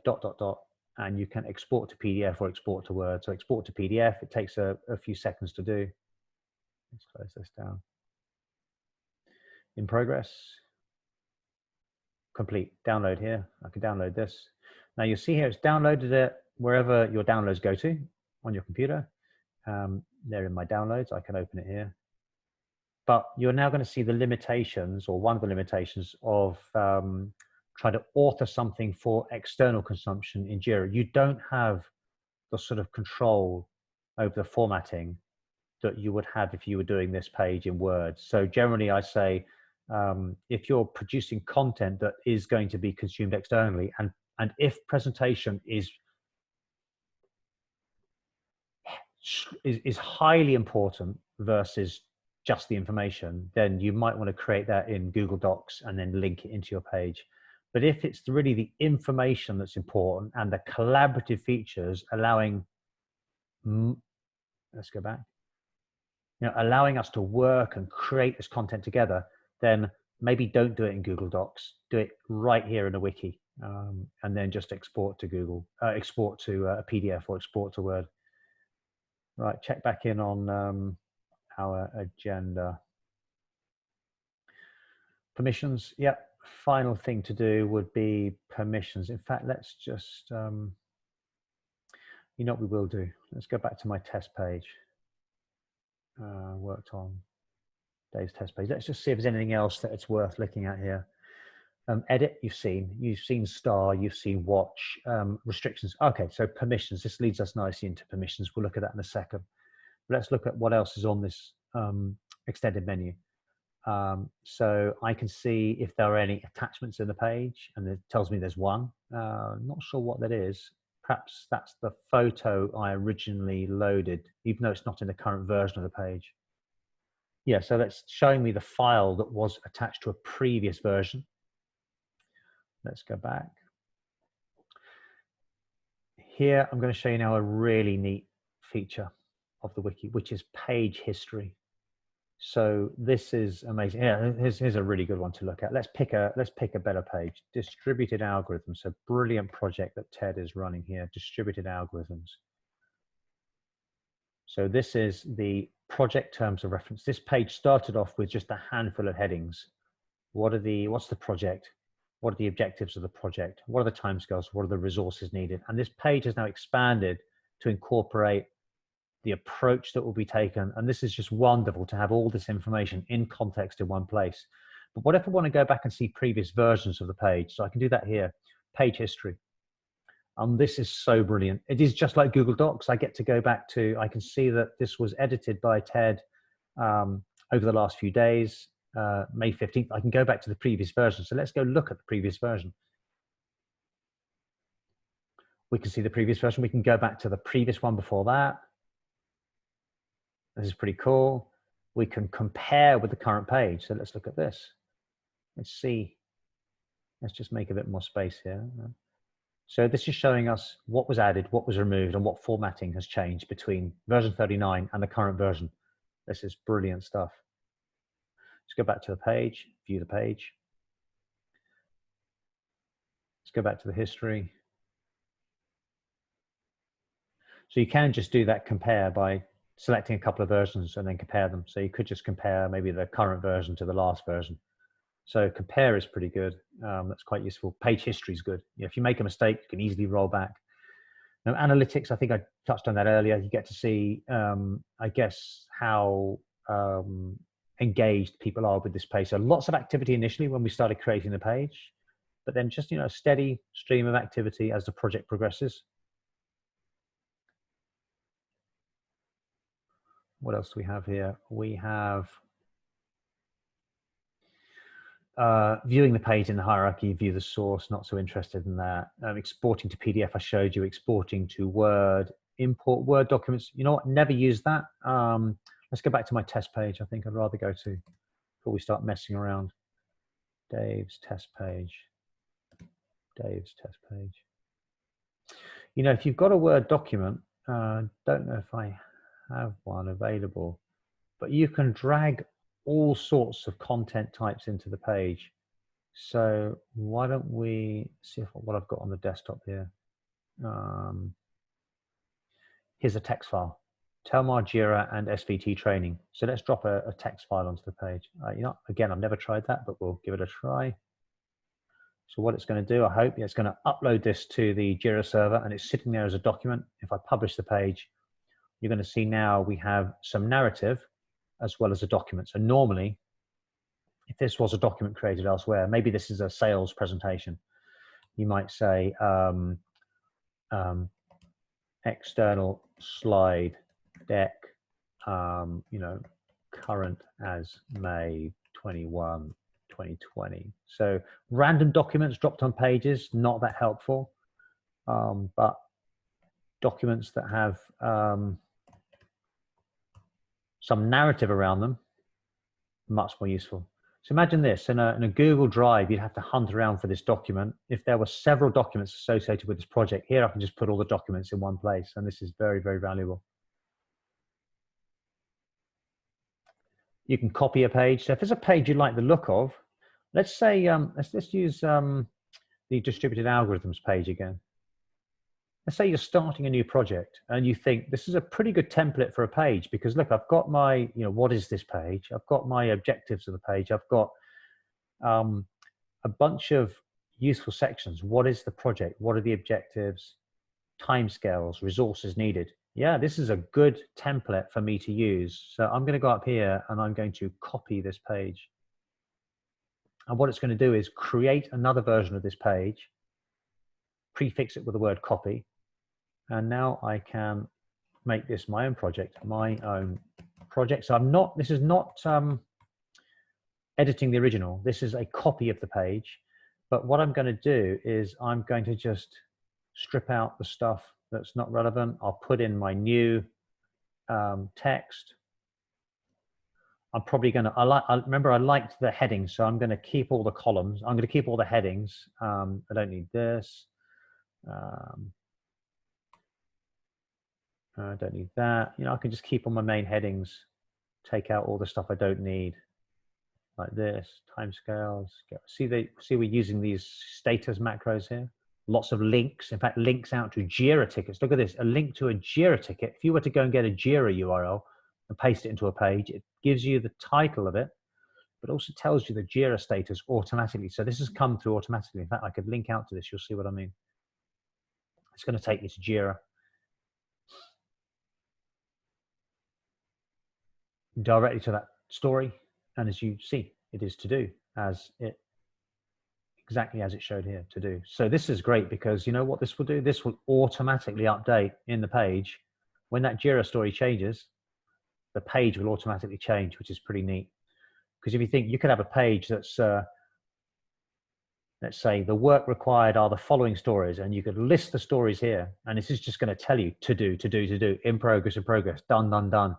[SPEAKER 1] and you can export to PDF or export to Word. So export to PDF, it takes a few seconds to do. Let's close this down. In progress. Complete. Download here. I can download this. Now you'll see here it's downloaded it wherever your downloads go to on your computer. They're in my downloads. I can open it here. But you're now going to see the limitations, or one of the limitations of trying to author something for external consumption in Jira. You don't have the sort of control over the formatting that you would have if you were doing this page in Word. So generally I say, if you're producing content that is going to be consumed externally, and if presentation is highly important versus just the information, then you might want to create that in Google Docs and then link it into your page. But if it's really the information that's important and the collaborative features allowing, let's go back, allowing us to work and create this content together, then maybe don't do it in Google Docs. Do it right here in a wiki, and then just export to Google, export to a PDF or export to Word. Right, check back in on our agenda. Permissions, yep. Final thing to do would be permissions. In fact, let's just, you know what we will do? Let's go back to my test page. Worked on Dave's test page. Let's just see if there's anything else that it's worth looking at here. Edit, you've seen star, you've seen watch, restrictions. Okay, so permissions, this leads us nicely into permissions. We'll look at that in a second. But let's look at what else is on this extended menu. So I can see if there are any attachments in the page, and it tells me there's one. Not sure what that is. Perhaps that's the photo I originally loaded, even though it's not in the current version of the page. Yeah, so that's showing me the file that was attached to a previous version. Let's go back. Here, I'm going to show you now a really neat feature of the wiki, which is page history. So this is amazing. Yeah, here's a really good one to look at. Let's pick a better page. Distributed algorithms. So brilliant project that Ted is running here. Distributed algorithms. So this is the project terms of reference. This page started off with just a handful of headings. What's the project? What are the objectives of the project? What are the timescales? What are the resources needed? And this page has now expanded to incorporate the approach that will be taken. And this is just wonderful to have all this information in context in one place. But what if I want to go back and see previous versions of the page? So I can do that here, page history. This is so brilliant. It is just like Google Docs. I get to go back to, I can see that this was edited by Ted over the last few days, May 15th. I can go back to the previous version. So let's go look at the previous version. We can see the previous version. We can go back to the previous one before that. This is pretty cool. We can compare with the current page. So let's look at this. Let's see. Let's just make a bit more space here. So this is showing us what was added, what was removed, and what formatting has changed between version 39 and the current version. This is brilliant stuff. Let's go back to the page, view the page. Let's go back to the history. So you can just do that compare by selecting a couple of versions and then compare them. So you could just compare maybe the current version to the last version. So compare is pretty good. That's quite useful. Page history is good. If you make a mistake, you can easily roll back. Now, analytics, I think I touched on that earlier. You get to see, I guess, how engaged people are with this page. So lots of activity initially when we started creating the page, but then just, a steady stream of activity as the project progresses. What else do we have here? We have viewing the page in the hierarchy, view the source, not so interested in that. Exporting to PDF, I showed you. Exporting to Word, import Word documents. You know what, never use that. Let's go back to my test page. I think I'd rather go to, before we start messing around. Dave's test page. Dave's test page. If you've got a Word document, don't know if I have one available, but you can drag all sorts of content types into the page. So why don't we see what I've got on the desktop here. Here's a text file, Telmar, Jira, and SVT training. So let's drop a text file onto the page. Again, I've never tried that, but we'll give it a try. So what it's going to do, I hope, it's going to upload this to the Jira server, and it's sitting there as a document. If I publish the page, you're going to see now we have some narrative as well as a document. So normally, if this was a document created elsewhere, maybe this is a sales presentation, you might say external slide deck, current as May 21, 2020. So random documents dropped on pages, not that helpful, but documents that have some narrative around them, much more useful. So imagine this, in a Google Drive, you'd have to hunt around for this document. If there were several documents associated with this project, here I can just put all the documents in one place, and this is very, very valuable. You can copy a page. So if there's a page you like the look of, let's say, let's use the distributed algorithms page again. Let's say you're starting a new project and you think this is a pretty good template for a page because look, I've got my, what is this page? I've got my objectives of the page. I've got a bunch of useful sections. What is the project? What are the objectives? Timescales, resources needed. Yeah, this is a good template for me to use. So I'm going to go up here and I'm going to copy this page. And what it's going to do is create another version of this page, prefix it with the word copy. And now I can make this my own project, So I'm not, this is not editing the original. This is a copy of the page. But what I'm going to do is I'm going to just strip out the stuff that's not relevant. I'll put in my new text. I'm probably going to, remember I liked the headings, so I'm going to keep all the columns. I'm going to keep all the headings. I don't need this. I don't need that. I can just keep all my main headings, take out all the stuff I don't need, like this, timescales. See we're using these status macros here. Lots of links, in fact, links out to Jira tickets. Look at this, a link to a Jira ticket. If you were to go and get a Jira URL and paste it into a page, it gives you the title of it, but also tells you the Jira status automatically. So this has come through automatically. In fact, I could link out to this. You'll see what I mean. It's going to take me to Jira. Directly to that story, and as you see, it is to do exactly as it showed here, to do. So this is great because you know what this will do? This will automatically update in the page. When that Jira story changes, the page will automatically change, which is pretty neat. Because if you think, you could have a page that's let's say the work required are the following stories, and you could list the stories here, and this is just going to tell you to do, in progress, done.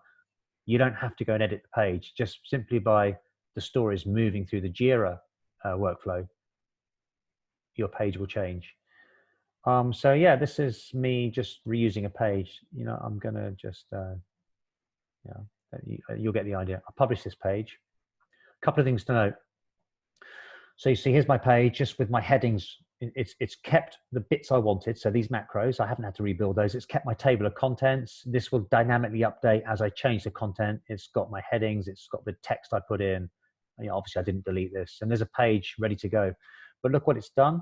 [SPEAKER 1] You don't have to go and edit the page, just simply by the stories moving through the Jira workflow, your page will change. So yeah, this is me just reusing a page. I'm gonna just, you'll get the idea. I'll publish this page. A couple of things to note. So you see, here's my page, just with my headings. It's kept the bits I wanted. So these macros, I haven't had to rebuild those. It's kept my table of contents. This will dynamically update as I change the content. It's got my headings. It's got the text I put in. Obviously I didn't delete this, and there's a page ready to go. But look what it's done.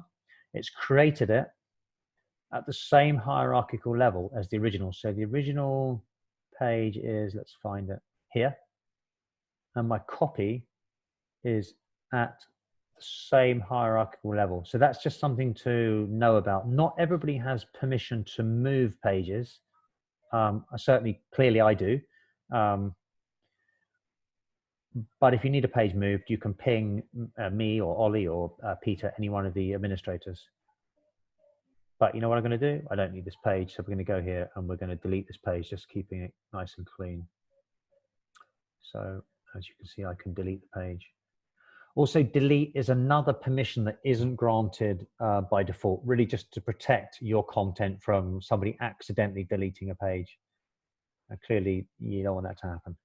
[SPEAKER 1] It's created it at the same hierarchical level as the original. So the original page is, let's find it here. And my copy is at the same hierarchical level. So that's just something to know about. Not everybody has permission to move pages. Clearly I do. But if you need a page moved, you can ping me or Ollie or Peter, any one of the administrators. But you know what I'm going to do? I don't need this page, so we're going to go here and we're going to delete this page, just keeping it nice and clean. So as you can see, I can delete the page. Also, delete is another permission that isn't granted by default, really just to protect your content from somebody accidentally deleting a page. Clearly, you don't want that to happen.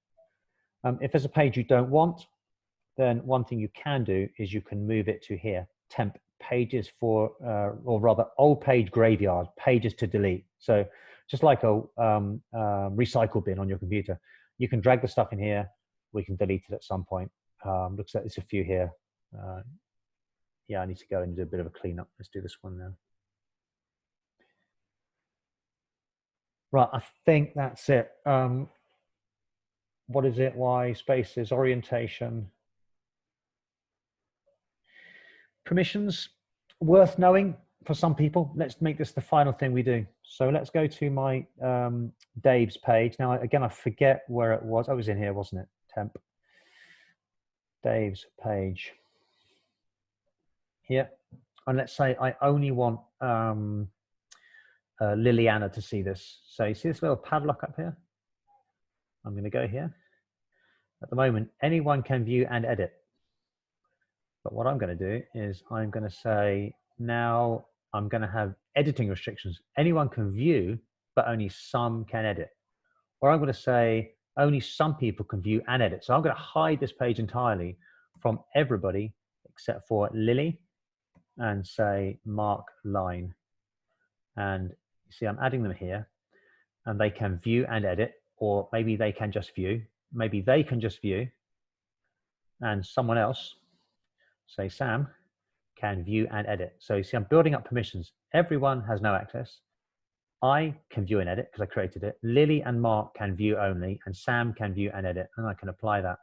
[SPEAKER 1] If there's a page you don't want, then one thing you can do is you can move it to here, temp pages for, or rather old page graveyard, pages to delete. So just like a recycle bin on your computer, you can drag the stuff in here. We can delete it at some point. Looks like there's a few here. Yeah, I need to go and do a bit of a cleanup. Let's do this one now. Right, I think that's it. What is it? Why? Spaces, orientation. Permissions, worth knowing for some people. Let's make this the final thing we do. So let's go to my Dave's page. Now, again, I forget where it was. I was in here, wasn't it? Temp. Dave's page. Here. And let's say I only want Liliana to see this. So you see this little padlock up here? I'm going to go here. At the moment, anyone can view and edit. But what I'm going to do is I'm going to say, now I'm going to have editing restrictions. Anyone can view, but only some can edit. Or I'm going to say, only some people can view and edit. So I'm going to hide this page entirely from everybody except for Lily, and say mark line. And you see, I'm adding them here, and they can view and edit, or maybe they can just view. Maybe they can just view, and someone else, say Sam, can view and edit. So you see, I'm building up permissions. Everyone has no access. I can view and edit because I created it. Lily and Mark can view only, and Sam can view and edit, and I can apply that.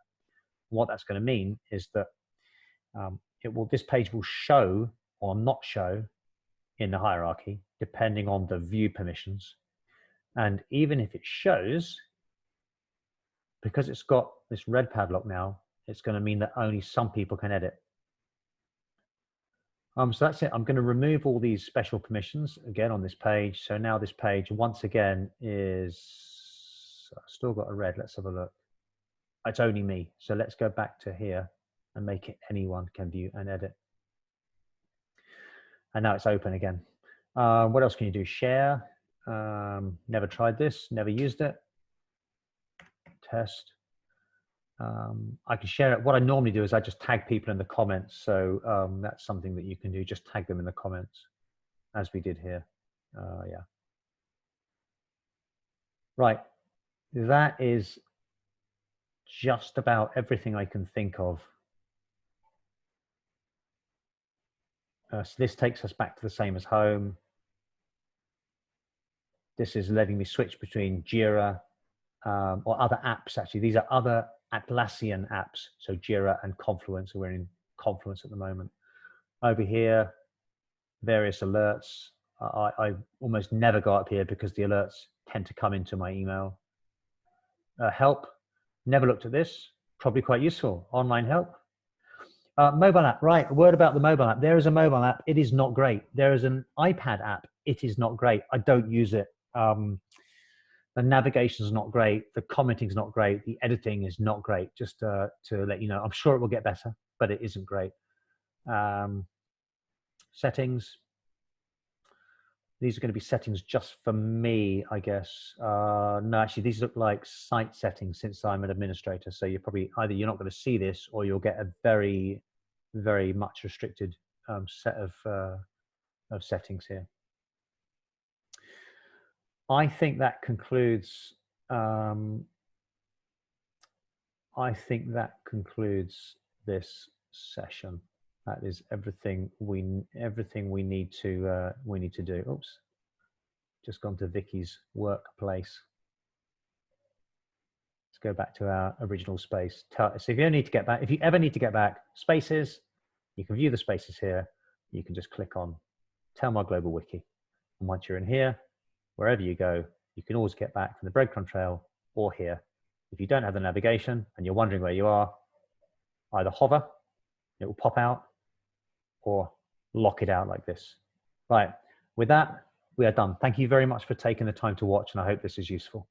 [SPEAKER 1] What that's going to mean is that this page will show or not show in the hierarchy, depending on the view permissions. And even if it shows, because it's got this red padlock now, it's going to mean that only some people can edit. So that's it. I'm going to remove all these special permissions again on this page. So now this page once again is still got a red. Let's have a look. It's only me. So let's go back to here and make it anyone can view and edit. And now it's open again. What else can you do? Share. Never tried this, never used it. Test. I can share it. What I normally do is I just tag people in the comments. So that's something that you can do. Just tag them in the comments, as we did here. Yeah. Right. That is just about everything I can think of. So this takes us back to the same as home. This is letting me switch between Jira or other apps. Actually, these are other Atlassian apps. So Jira and Confluence. We're in Confluence at the moment. Over here, various alerts. I almost never go up here because the alerts tend to come into my email. Help. Never looked at this. Probably quite useful. Online help. Mobile app, right, a word about the mobile app. There is a mobile app, it is not great. There is an iPad app, it is not great. I don't use it. The navigation is not great, the commenting is not great, the editing is not great, just to let you know. I'm sure it will get better, but it isn't great. Settings. These are going to be settings just for me, I guess. No, actually, these look like site settings since I'm an administrator. So you're probably either you're not going to see this, or you'll get a very, very much restricted set of settings here. I think that concludes. I think that concludes this session. That is everything we need to do. Oops, just gone to Vicky's workplace. Let's go back to our original space. So if you need to get back, if you ever need to get back, spaces, you can view the spaces here. You can just click on Telmar Global Wiki, and once you're in here, wherever you go, you can always get back from the breadcrumb trail or here. If you don't have the navigation and you're wondering where you are, either hover, it will pop out, or lock it out like this. Right, with that, we are done. Thank you very much for taking the time to watch, and I hope this is useful.